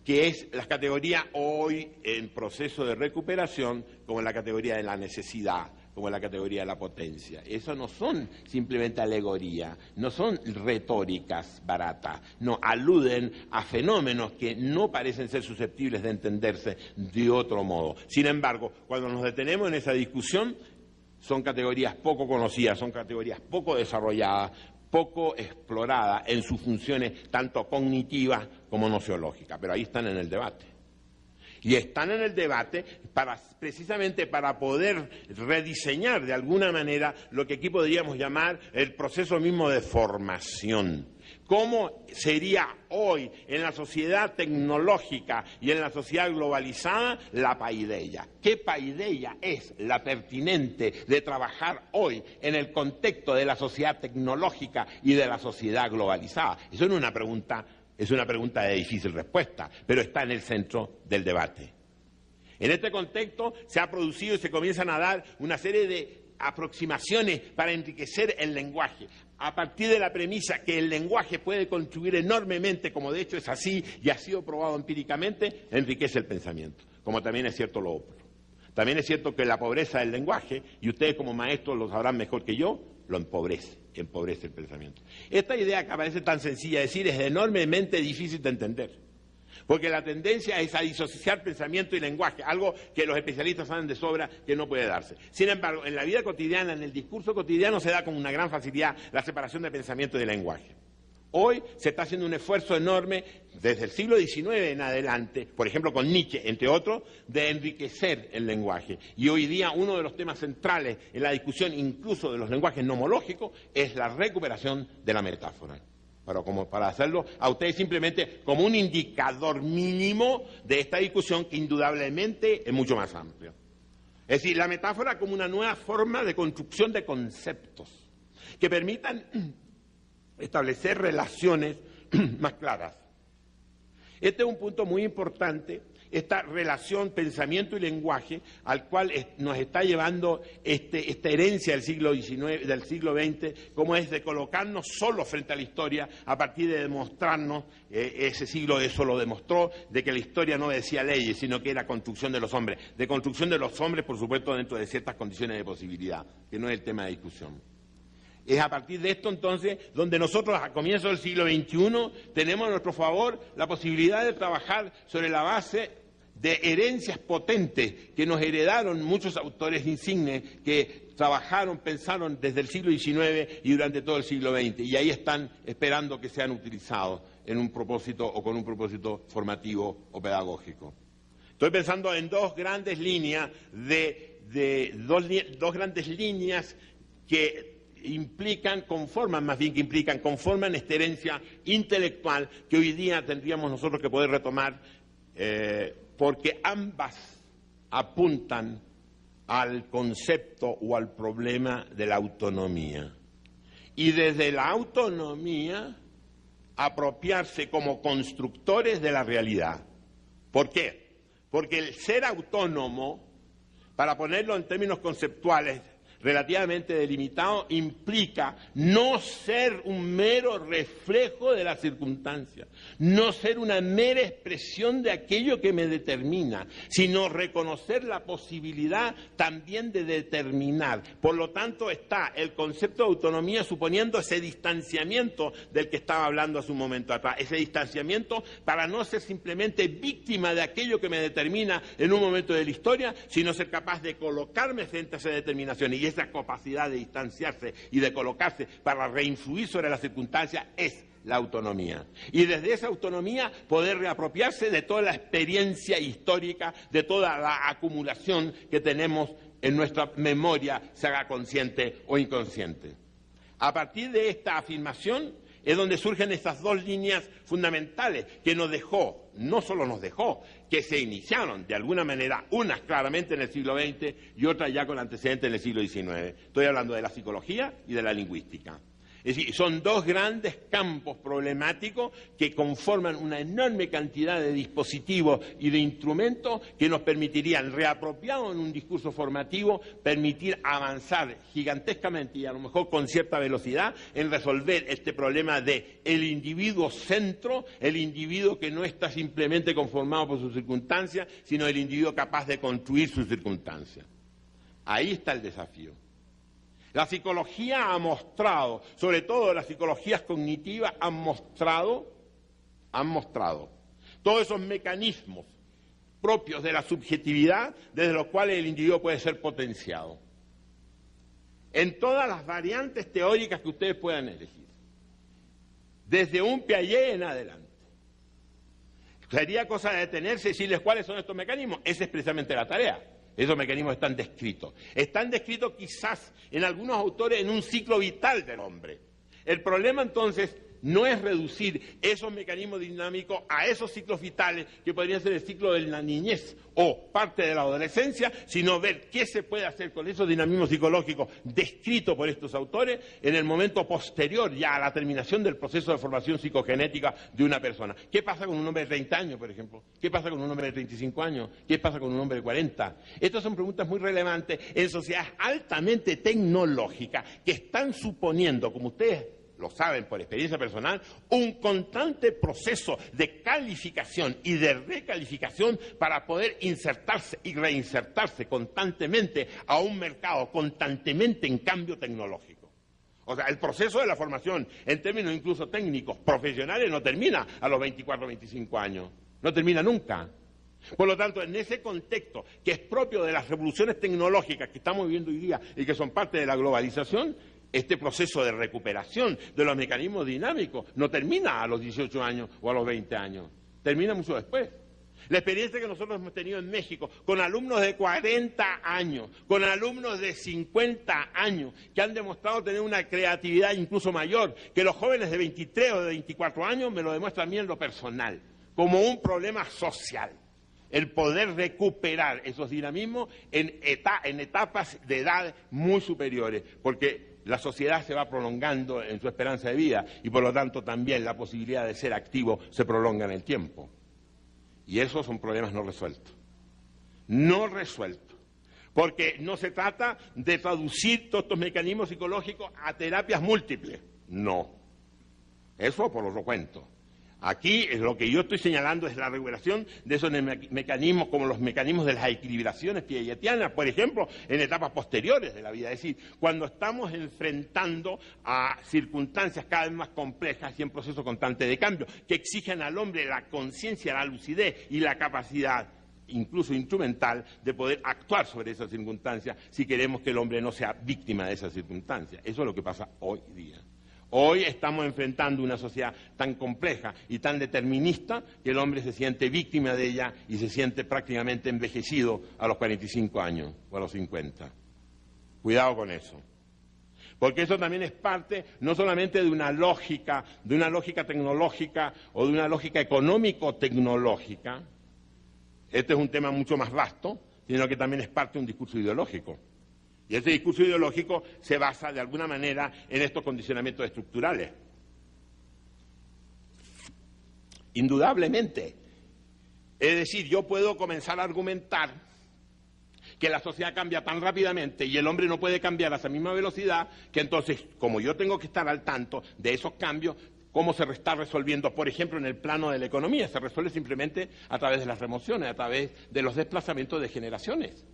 que es la categoría hoy en proceso de recuperación, como la categoría de la necesidad, como la categoría de la potencia. Eso no son simplemente alegorías, no son retóricas baratas, no, aluden a fenómenos que no parecen ser susceptibles de entenderse de otro modo. Sin embargo, cuando nos detenemos en esa discusión, son categorías poco conocidas, son categorías poco desarrolladas, poco exploradas en sus funciones tanto cognitivas como nociológicas, pero ahí están en el debate. Y están en el debate precisamente para poder rediseñar de alguna manera lo que aquí podríamos llamar el proceso mismo de formación. ¿Cómo sería hoy en la sociedad tecnológica y en la sociedad globalizada la paideia? ¿Qué paideia es la pertinente de trabajar hoy en el contexto de la sociedad tecnológica y de la sociedad globalizada? Eso no es una pregunta. Es una pregunta de difícil respuesta, pero está en el centro del debate. En este contexto se ha producido y se comienzan a dar una serie de aproximaciones para enriquecer el lenguaje, a partir de la premisa que el lenguaje puede contribuir enormemente, como de hecho es así y ha sido probado empíricamente, enriquece el pensamiento, como también es cierto lo otro. También es cierto que la pobreza del lenguaje, y ustedes como maestros lo sabrán mejor que yo, lo empobrece el pensamiento. Esta idea que parece tan sencilla de decir es enormemente difícil de entender, porque la tendencia es a disociar pensamiento y lenguaje, algo que los especialistas saben de sobra que no puede darse. Sin embargo, en la vida cotidiana, en el discurso cotidiano, se da con una gran facilidad la separación de pensamiento y de lenguaje. Hoy se está haciendo un esfuerzo enorme, desde el siglo XIX en adelante, por ejemplo con Nietzsche, entre otros, de enriquecer el lenguaje. Y hoy día uno de los temas centrales en la discusión, incluso de los lenguajes nomológicos, es la recuperación de la metáfora. Pero para hacerlo a ustedes simplemente como un indicador mínimo de esta discusión que indudablemente es mucho más amplia. Es decir, la metáfora como una nueva forma de construcción de conceptos que permitan establecer relaciones más claras. Este es un punto muy importante, esta relación pensamiento y lenguaje al cual nos está llevando esta herencia del siglo XIX, del siglo XX, como es de colocarnos solos frente a la historia a partir de demostrarnos, ese siglo eso lo demostró, de que la historia no decía leyes, sino que era construcción de los hombres. De construcción de los hombres, por supuesto, dentro de ciertas condiciones de posibilidad, que no es el tema de discusión. Es a partir de esto, entonces, donde nosotros, a comienzos del siglo XXI, tenemos a nuestro favor la posibilidad de trabajar sobre la base de herencias potentes que nos heredaron muchos autores insignes que trabajaron, pensaron desde el siglo XIX y durante todo el siglo XX, y ahí están esperando que sean utilizados en un propósito o con un propósito formativo o pedagógico. Estoy pensando en dos grandes líneas dos grandes líneas que conforman esta herencia intelectual que hoy día tendríamos nosotros que poder retomar, porque ambas apuntan al concepto o al problema de la autonomía. Y desde la autonomía, apropiarse como constructores de la realidad. ¿Por qué? Porque el ser autónomo para ponerlo en términos conceptuales relativamente delimitado, implica no ser un mero reflejo de las circunstancias, no ser una mera expresión de aquello que me determina, sino reconocer la posibilidad también de determinar. Por lo tanto, está el concepto de autonomía suponiendo ese distanciamiento del que estaba hablando hace un momento atrás, ese distanciamiento para no ser simplemente víctima de aquello que me determina en un momento de la historia, sino ser capaz de colocarme frente a esa determinación. Y esa capacidad de distanciarse y de colocarse para reinfluir sobre las circunstancias es la autonomía. Y desde esa autonomía poder reapropiarse de toda la experiencia histórica, de toda la acumulación que tenemos en nuestra memoria, se haga consciente o inconsciente. A partir de esta afirmación es donde surgen estas dos líneas fundamentales que nos dejó, no solo nos dejó, que se iniciaron de alguna manera, unas claramente en el siglo XX y otras ya con antecedentes en el siglo XIX. Estoy hablando de la psicología y de la lingüística. Es decir, son dos grandes campos problemáticos que conforman una enorme cantidad de dispositivos y de instrumentos que nos permitirían, reapropiados en un discurso formativo, permitir avanzar gigantescamente y a lo mejor con cierta velocidad en resolver este problema de el individuo centro, el individuo que no está simplemente conformado por sus circunstancias, sino el individuo capaz de construir sus circunstancias. Ahí está el desafío. La psicología ha mostrado, sobre todo las psicologías cognitivas, han mostrado todos esos mecanismos propios de la subjetividad desde los cuales el individuo puede ser potenciado. En todas las variantes teóricas que ustedes puedan elegir. Desde un Piaget en adelante. Sería cosa de detenerse y decirles cuáles son estos mecanismos. Esa es precisamente la tarea. Esos mecanismos están descritos. Están descritos quizás en algunos autores en un ciclo vital del hombre. El problema entonces no es reducir esos mecanismos dinámicos a esos ciclos vitales que podrían ser el ciclo de la niñez o parte de la adolescencia, sino ver qué se puede hacer con esos dinamismos psicológicos descritos por estos autores en el momento posterior ya a la terminación del proceso de formación psicogenética de una persona. ¿Qué pasa con un hombre de 30 años, por ejemplo? ¿Qué pasa con un hombre de 35 años? ¿Qué pasa con un hombre de 40? Estas son preguntas muy relevantes en sociedades altamente tecnológicas que están suponiendo, como ustedes lo saben por experiencia personal, un constante proceso de calificación y de recalificación para poder insertarse y reinsertarse constantemente a un mercado constantemente en cambio tecnológico. O sea, el proceso de la formación, en términos incluso técnicos, profesionales, no termina a los 24 o 25 años, no termina nunca. Por lo tanto, en ese contexto que es propio de las revoluciones tecnológicas que estamos viviendo hoy día y que son parte de la globalización, este proceso de recuperación de los mecanismos dinámicos no termina a los 18 años o a los 20 años, termina mucho después. La experiencia que nosotros hemos tenido en México con alumnos de 40 años, con alumnos de 50 años, que han demostrado tener una creatividad incluso mayor que los jóvenes de 23 o de 24 años, me lo demuestra a mí en lo personal, como un problema social. El poder recuperar esos dinamismos en etapas de edad muy superiores, porque la sociedad se va prolongando en su esperanza de vida y por lo tanto también la posibilidad de ser activo se prolonga en el tiempo. Y esos son problemas no resueltos. No resueltos. Porque no se trata de traducir todos estos mecanismos psicológicos a terapias múltiples. No. Eso por otro cuento. Aquí lo que yo estoy señalando es la regulación de esos mecanismos como los mecanismos de las equilibraciones piagetianas, por ejemplo, en etapas posteriores de la vida. Es decir, cuando estamos enfrentando a circunstancias cada vez más complejas y en proceso constante de cambio, que exigen al hombre la conciencia, la lucidez y la capacidad, incluso instrumental, de poder actuar sobre esas circunstancias si queremos que el hombre no sea víctima de esas circunstancias. Eso es lo que pasa hoy día. Hoy estamos enfrentando una sociedad tan compleja y tan determinista que el hombre se siente víctima de ella y se siente prácticamente envejecido a los 45 años o a los 50. Cuidado con eso. Porque eso también es parte no solamente de una lógica tecnológica o de una lógica económico-tecnológica, este es un tema mucho más vasto, sino que también es parte de un discurso ideológico. Y ese discurso ideológico se basa de alguna manera en estos condicionamientos estructurales. Indudablemente. Es decir, yo puedo comenzar a argumentar que la sociedad cambia tan rápidamente y el hombre no puede cambiar a esa misma velocidad, que entonces, como yo tengo que estar al tanto de esos cambios, ¿cómo se está resolviendo? Por ejemplo, en el plano de la economía, se resuelve simplemente a través de las remociones, a través de los desplazamientos de generaciones.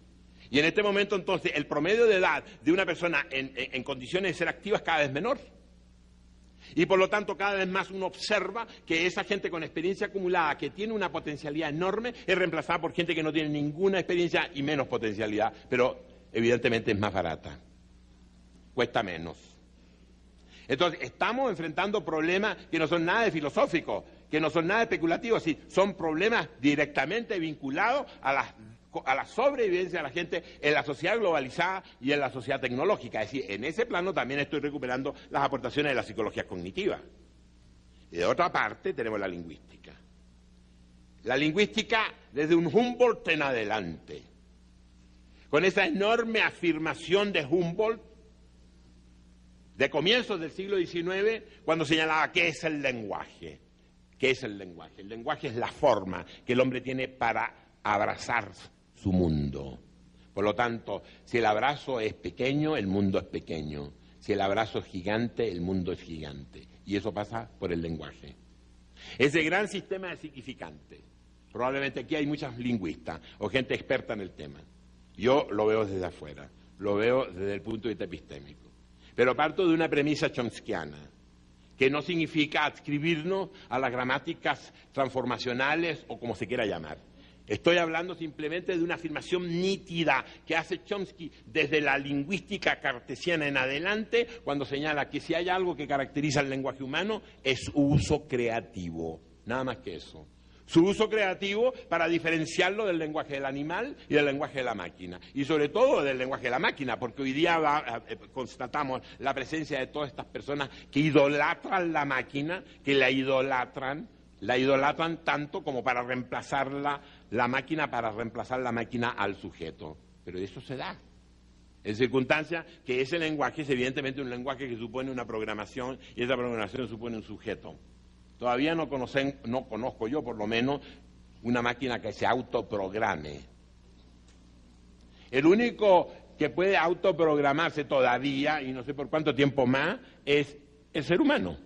Y en este momento, entonces, el promedio de edad de una persona en condiciones de ser activa es cada vez menor. Y por lo tanto, cada vez más uno observa que esa gente con experiencia acumulada, que tiene una potencialidad enorme, es reemplazada por gente que no tiene ninguna experiencia y menos potencialidad, pero evidentemente es más barata, cuesta menos. Entonces, estamos enfrentando problemas que no son nada de filosóficos, que no son nada de especulativos, sí, son problemas directamente vinculados a la sobrevivencia de la gente en la sociedad globalizada y en la sociedad tecnológica. Es decir, en ese plano también estoy recuperando las aportaciones de la psicología cognitiva. Y de otra parte tenemos la lingüística. La lingüística desde un Humboldt en adelante, con esa enorme afirmación de Humboldt de comienzos del siglo XIX, cuando señalaba qué es el lenguaje. ¿Qué es el lenguaje? El lenguaje es la forma que el hombre tiene para abrazar su mundo. Por lo tanto, si el abrazo es pequeño, el mundo es pequeño. Si el abrazo es gigante, el mundo es gigante. Y eso pasa por el lenguaje. Ese gran sistema de significantes. Probablemente aquí hay muchos lingüistas o gente experta en el tema. Yo lo veo desde afuera, lo veo desde el punto de vista epistémico. Pero parto de una premisa chomskiana, que no significa adscribirnos a las gramáticas transformacionales o como se quiera llamar. Estoy hablando simplemente de una afirmación nítida que hace Chomsky desde la lingüística cartesiana en adelante, cuando señala que si hay algo que caracteriza al lenguaje humano es su uso creativo, nada más que eso. Su uso creativo para diferenciarlo del lenguaje del animal y del lenguaje de la máquina. Y sobre todo del lenguaje de la máquina, porque hoy día constatamos la presencia de todas estas personas que idolatran la máquina, que la idolatran tanto como para reemplazar la máquina al sujeto. Pero eso se da. En circunstancia que ese lenguaje es evidentemente un lenguaje que supone una programación y esa programación supone un sujeto. Todavía no conozco yo, por lo menos, una máquina que se autoprograme. El único que puede autoprogramarse todavía, y no sé por cuánto tiempo más, es el ser humano.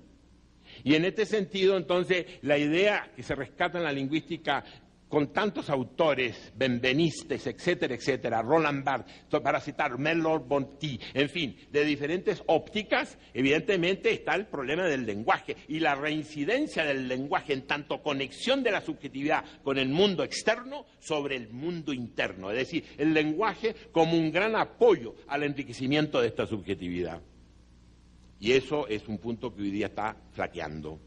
Y en este sentido, entonces, la idea que se rescata en la lingüística con tantos autores, Benvenistes, etcétera, etcétera, Roland Barthes, para citar Merleau-Ponty, en fin, de diferentes ópticas, evidentemente está el problema del lenguaje y la reincidencia del lenguaje en tanto conexión de la subjetividad con el mundo externo sobre el mundo interno, es decir, el lenguaje como un gran apoyo al enriquecimiento de esta subjetividad. Y eso es un punto que hoy día está flaqueando.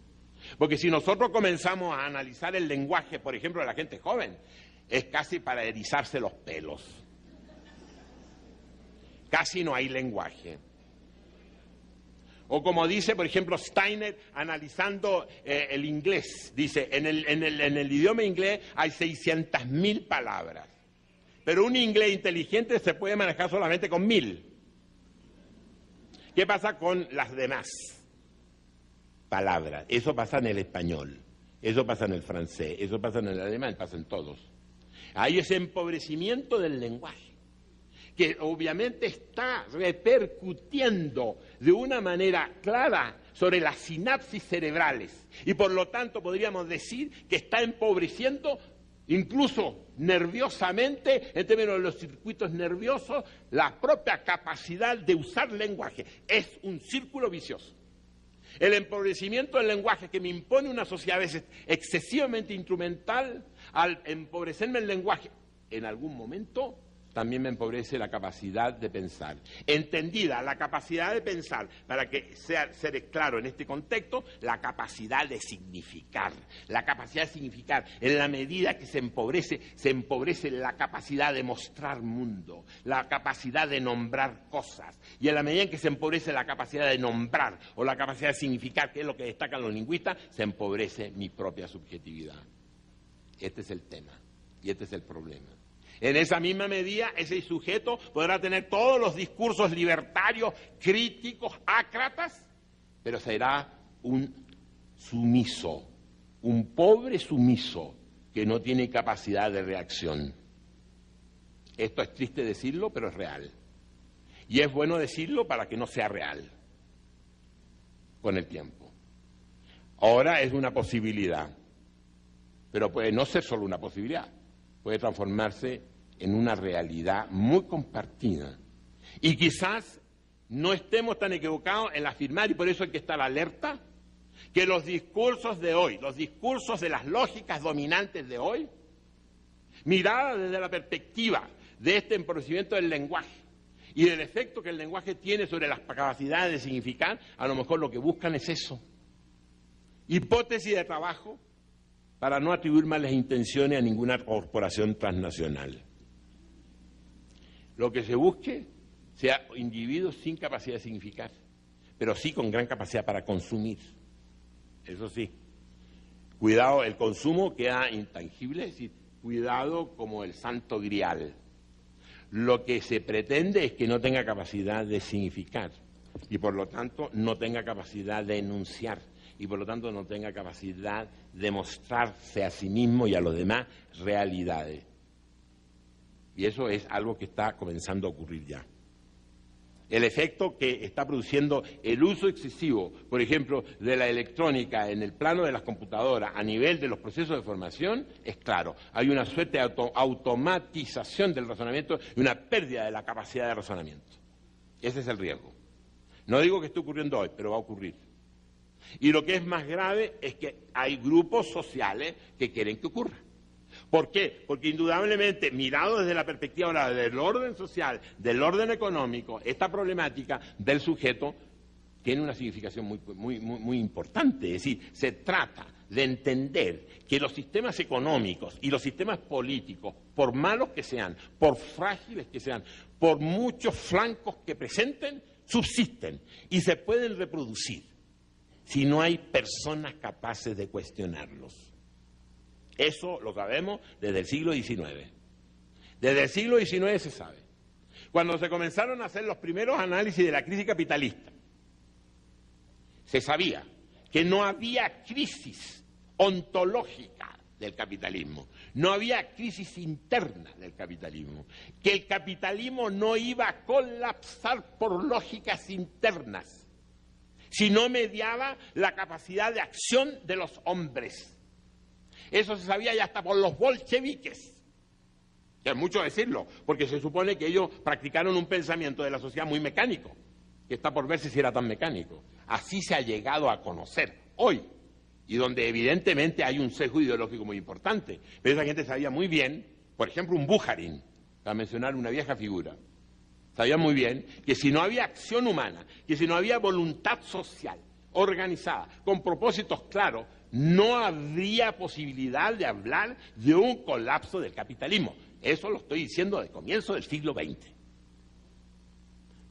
Porque si nosotros comenzamos a analizar el lenguaje, por ejemplo, de la gente joven, es casi para erizarse los pelos. Casi no hay lenguaje. O como dice, por ejemplo, Steiner, analizando el inglés, dice, en el idioma inglés hay 600.000 palabras, pero un inglés inteligente se puede manejar solamente con 1.000. ¿Qué pasa con las demás palabras? Eso pasa en el español, eso pasa en el francés, eso pasa en el alemán, pasa en todos. Hay ese empobrecimiento del lenguaje, que obviamente está repercutiendo de una manera clara sobre las sinapsis cerebrales y por lo tanto podríamos decir que está empobreciendo incluso nerviosamente, en términos de los circuitos nerviosos, la propia capacidad de usar lenguaje. Es un círculo vicioso. El empobrecimiento del lenguaje que me impone una sociedad a veces excesivamente instrumental, al empobrecerme el lenguaje, en algún momento también me empobrece la capacidad de pensar. Entendida la capacidad de pensar, para que sea ser claro en este contexto, la capacidad de significar. La capacidad de significar, en la medida que se empobrece la capacidad de mostrar mundo, la capacidad de nombrar cosas. Y en la medida en que se empobrece la capacidad de nombrar o la capacidad de significar, que es lo que destacan los lingüistas, se empobrece mi propia subjetividad. Este es el tema y este es el problema. En esa misma medida, ese sujeto podrá tener todos los discursos libertarios, críticos, ácratas, pero será un sumiso, un pobre sumiso que no tiene capacidad de reacción. Esto es triste decirlo, pero es real. Y es bueno decirlo para que no sea real con el tiempo. Ahora es una posibilidad, pero puede no ser solo una posibilidad, puede transformarse en una realidad muy compartida. Y quizás no estemos tan equivocados en afirmar, y por eso hay que estar alerta, que los discursos de hoy, los discursos de las lógicas dominantes de hoy, miradas desde la perspectiva de este empobrecimiento del lenguaje y del efecto que el lenguaje tiene sobre las capacidades de significar, a lo mejor lo que buscan es eso. Hipótesis de trabajo para no atribuir malas intenciones a ninguna corporación transnacional. Lo que se busque sea individuos sin capacidad de significar, pero sí con gran capacidad para consumir. Eso sí, cuidado, el consumo queda intangible, es decir, cuidado como el santo grial. Lo que se pretende es que no tenga capacidad de significar y por lo tanto no tenga capacidad de enunciar y por lo tanto no tenga capacidad de mostrarse a sí mismo y a los demás realidades. Y eso es algo que está comenzando a ocurrir ya. El efecto que está produciendo el uso excesivo, por ejemplo, de la electrónica en el plano de las computadoras a nivel de los procesos de formación es claro. Hay una suerte de automatización del razonamiento y una pérdida de la capacidad de razonamiento. Ese es el riesgo. No digo que esté ocurriendo hoy, pero va a ocurrir. Y lo que es más grave es que hay grupos sociales que quieren que ocurra. ¿Por qué? Porque indudablemente, mirado desde la perspectiva ahora del orden social, del orden económico, esta problemática del sujeto tiene una significación muy importante. Es decir, se trata de entender que los sistemas económicos y los sistemas políticos, por malos que sean, por frágiles que sean, por muchos flancos que presenten, subsisten y se pueden reproducir si no hay personas capaces de cuestionarlos. Eso lo sabemos desde el siglo XIX. Desde el siglo XIX se sabe. Cuando se comenzaron a hacer los primeros análisis de la crisis capitalista, se sabía que no había crisis ontológica del capitalismo, no había crisis interna del capitalismo, que el capitalismo no iba a colapsar por lógicas internas, sino mediaba la capacidad de acción de los hombres. Eso se sabía ya hasta por los bolcheviques, que es mucho decirlo, porque se supone que ellos practicaron un pensamiento de la sociedad muy mecánico, que está por verse si era tan mecánico. Así se ha llegado a conocer hoy, y donde evidentemente hay un sesgo ideológico muy importante. Pero esa gente sabía muy bien, por ejemplo, un Bukharin, para mencionar una vieja figura, sabía muy bien que si no había acción humana, que si no había voluntad social organizada, con propósitos claros, no habría posibilidad de hablar de un colapso del capitalismo. Eso lo estoy diciendo del comienzo del siglo XX.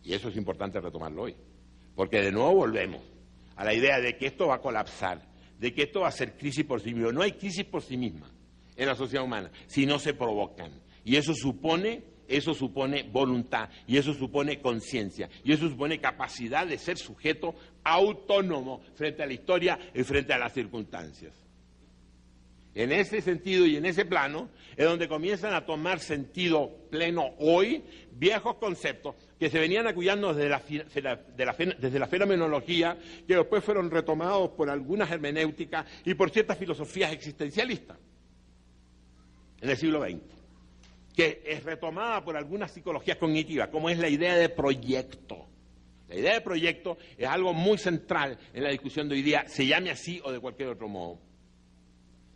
Y eso es importante retomarlo hoy, porque de nuevo volvemos a la idea de que esto va a colapsar, de que esto va a ser crisis por sí mismo. No hay crisis por sí misma en la sociedad humana, si no se provocan. Y eso supone voluntad, y eso supone conciencia, y eso supone capacidad de ser sujeto autónomo frente a la historia y frente a las circunstancias. En ese sentido y en ese plano es donde comienzan a tomar sentido pleno hoy viejos conceptos que se venían acullando desde la fenomenología, que después fueron retomados por algunas hermenéuticas y por ciertas filosofías existencialistas en el siglo XX, que es retomada por algunas psicologías cognitivas, como es la idea de proyecto. La idea de proyecto es algo muy central en la discusión de hoy día, se llame así o de cualquier otro modo,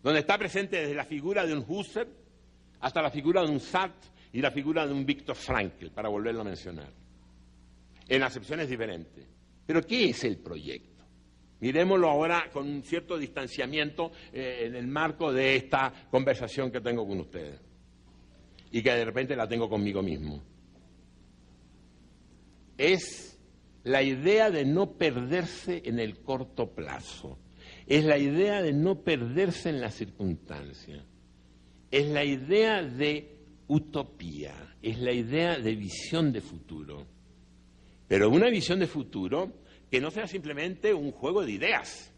donde está presente desde la figura de un Husserl hasta la figura de un Sartre y la figura de un Viktor Frankl, para volverlo a mencionar, en acepciones diferentes. Pero ¿qué es el proyecto? Miremoslo ahora con un cierto distanciamiento en el marco de esta conversación que tengo con ustedes y que de repente la tengo conmigo mismo. Es la idea de no perderse en el corto plazo, es la idea de no perderse en las circunstancias, es la idea de utopía, es la idea de visión de futuro, pero una visión de futuro que no sea simplemente un juego de ideas,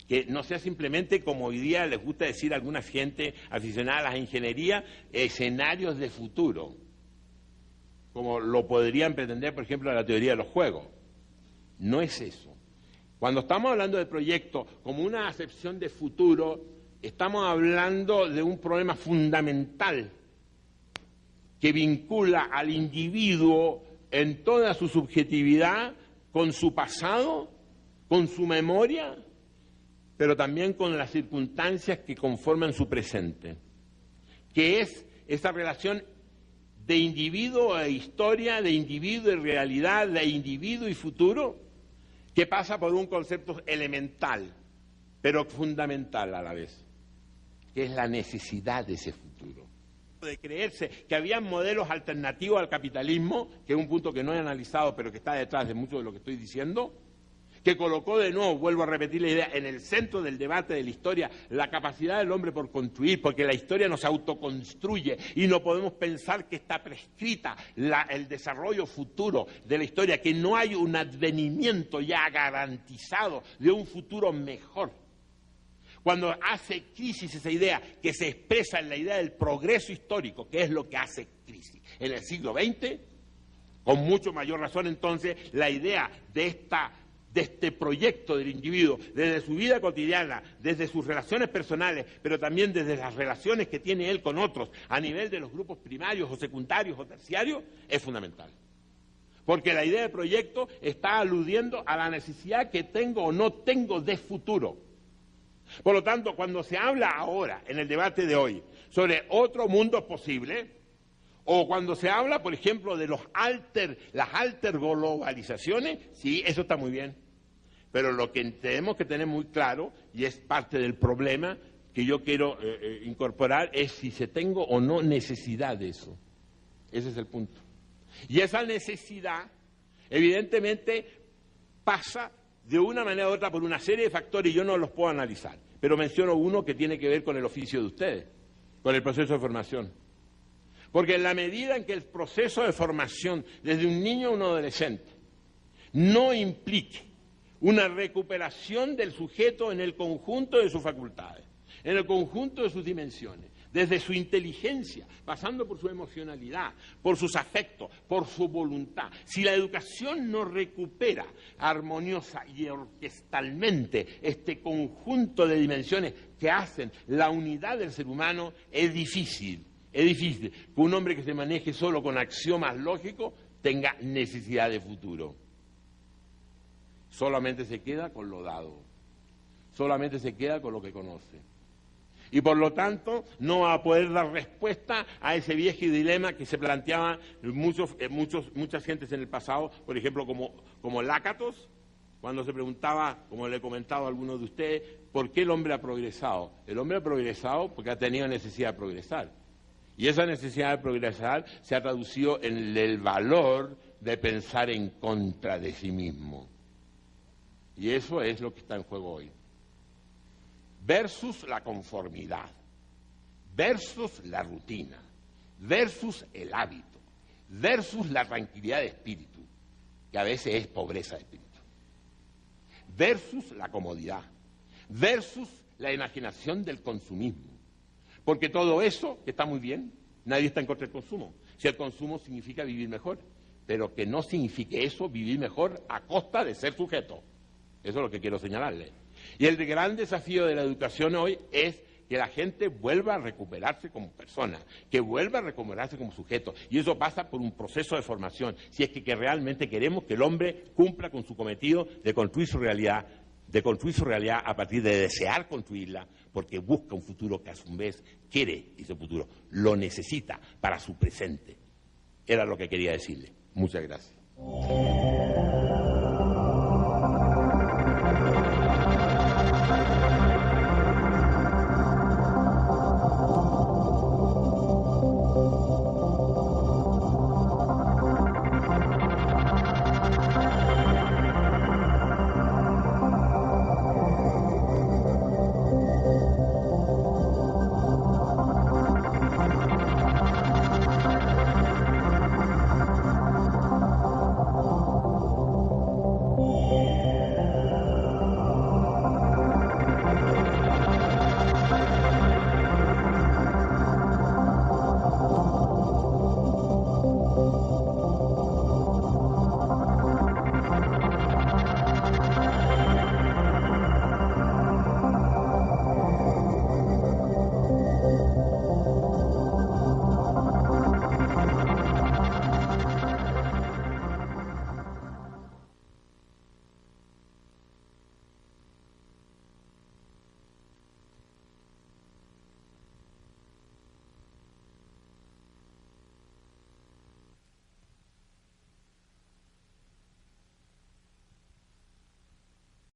que no sea simplemente, como hoy día les gusta decir a alguna gente aficionada a la ingeniería, escenarios de futuro, como lo podrían pretender, por ejemplo, la teoría de los juegos. No es eso. Cuando estamos hablando de proyectos como una acepción de futuro, estamos hablando de un problema fundamental que vincula al individuo en toda su subjetividad con su pasado, con su memoria, pero también con las circunstancias que conforman su presente, que es esa relación de individuo e historia, de individuo y realidad, de individuo y futuro, que pasa por un concepto elemental, pero fundamental a la vez, que es la necesidad de ese futuro. De creerse que había modelos alternativos al capitalismo, que es un punto que no he analizado, pero que está detrás de mucho de lo que estoy diciendo, que colocó de nuevo, vuelvo a repetir la idea, en el centro del debate de la historia, la capacidad del hombre por construir, porque la historia nos autoconstruye y no podemos pensar que está prescrita el desarrollo futuro de la historia, que no hay un advenimiento ya garantizado de un futuro mejor. Cuando hace crisis esa idea que se expresa en la idea del progreso histórico, que es lo que hace crisis en el siglo XX, con mucho mayor razón entonces la idea de este proyecto del individuo, desde su vida cotidiana, desde sus relaciones personales, pero también desde las relaciones que tiene él con otros, a nivel de los grupos primarios o secundarios o terciarios, es fundamental. Porque la idea de proyecto está aludiendo a la necesidad que tengo o no tengo de futuro. Por lo tanto, cuando se habla ahora, en el debate de hoy, sobre otro mundo posible, o cuando se habla, por ejemplo, de las alter globalizaciones, sí, eso está muy bien. Pero lo que tenemos que tener muy claro, y es parte del problema que yo quiero incorporar, es si se tengo o no necesidad de eso. Ese es el punto. Y esa necesidad, evidentemente, pasa de una manera u otra por una serie de factores, y yo no los puedo analizar. Pero menciono uno que tiene que ver con el oficio de ustedes, con el proceso de formación. Porque en la medida en que el proceso de formación, desde un niño a un adolescente, no implique una recuperación del sujeto en el conjunto de sus facultades, en el conjunto de sus dimensiones, desde su inteligencia, pasando por su emocionalidad, por sus afectos, por su voluntad. Si la educación no recupera armoniosa y orquestalmente este conjunto de dimensiones que hacen la unidad del ser humano, es difícil que un hombre que se maneje solo con axiomas lógicos tenga necesidad de futuro. Solamente se queda con lo dado, solamente se queda con lo que conoce. Y por lo tanto no va a poder dar respuesta a ese viejo dilema que se planteaba muchas gentes en el pasado, por ejemplo como Lácatos, cuando se preguntaba, como le he comentado a algunos de ustedes, ¿por qué el hombre ha progresado? El hombre ha progresado porque ha tenido necesidad de progresar. Y esa necesidad de progresar se ha traducido en el valor de pensar en contra de sí mismo. Y eso es lo que está en juego hoy. Versus la conformidad, versus la rutina, versus el hábito, versus la tranquilidad de espíritu, que a veces es pobreza de espíritu, versus la comodidad, versus la enajenación del consumismo. Porque todo eso, que está muy bien, nadie está en contra del consumo. Si el consumo significa vivir mejor, pero que no signifique eso vivir mejor a costa de ser sujeto. Eso es lo que quiero señalarle. Y el gran desafío de la educación hoy es que la gente vuelva a recuperarse como persona, que vuelva a recuperarse como sujeto. Y eso pasa por un proceso de formación, si es que realmente queremos que el hombre cumpla con su cometido de construir su realidad a partir de desear construirla, porque busca un futuro que a su vez quiere ese futuro, lo necesita para su presente. Era lo que quería decirle. Muchas gracias.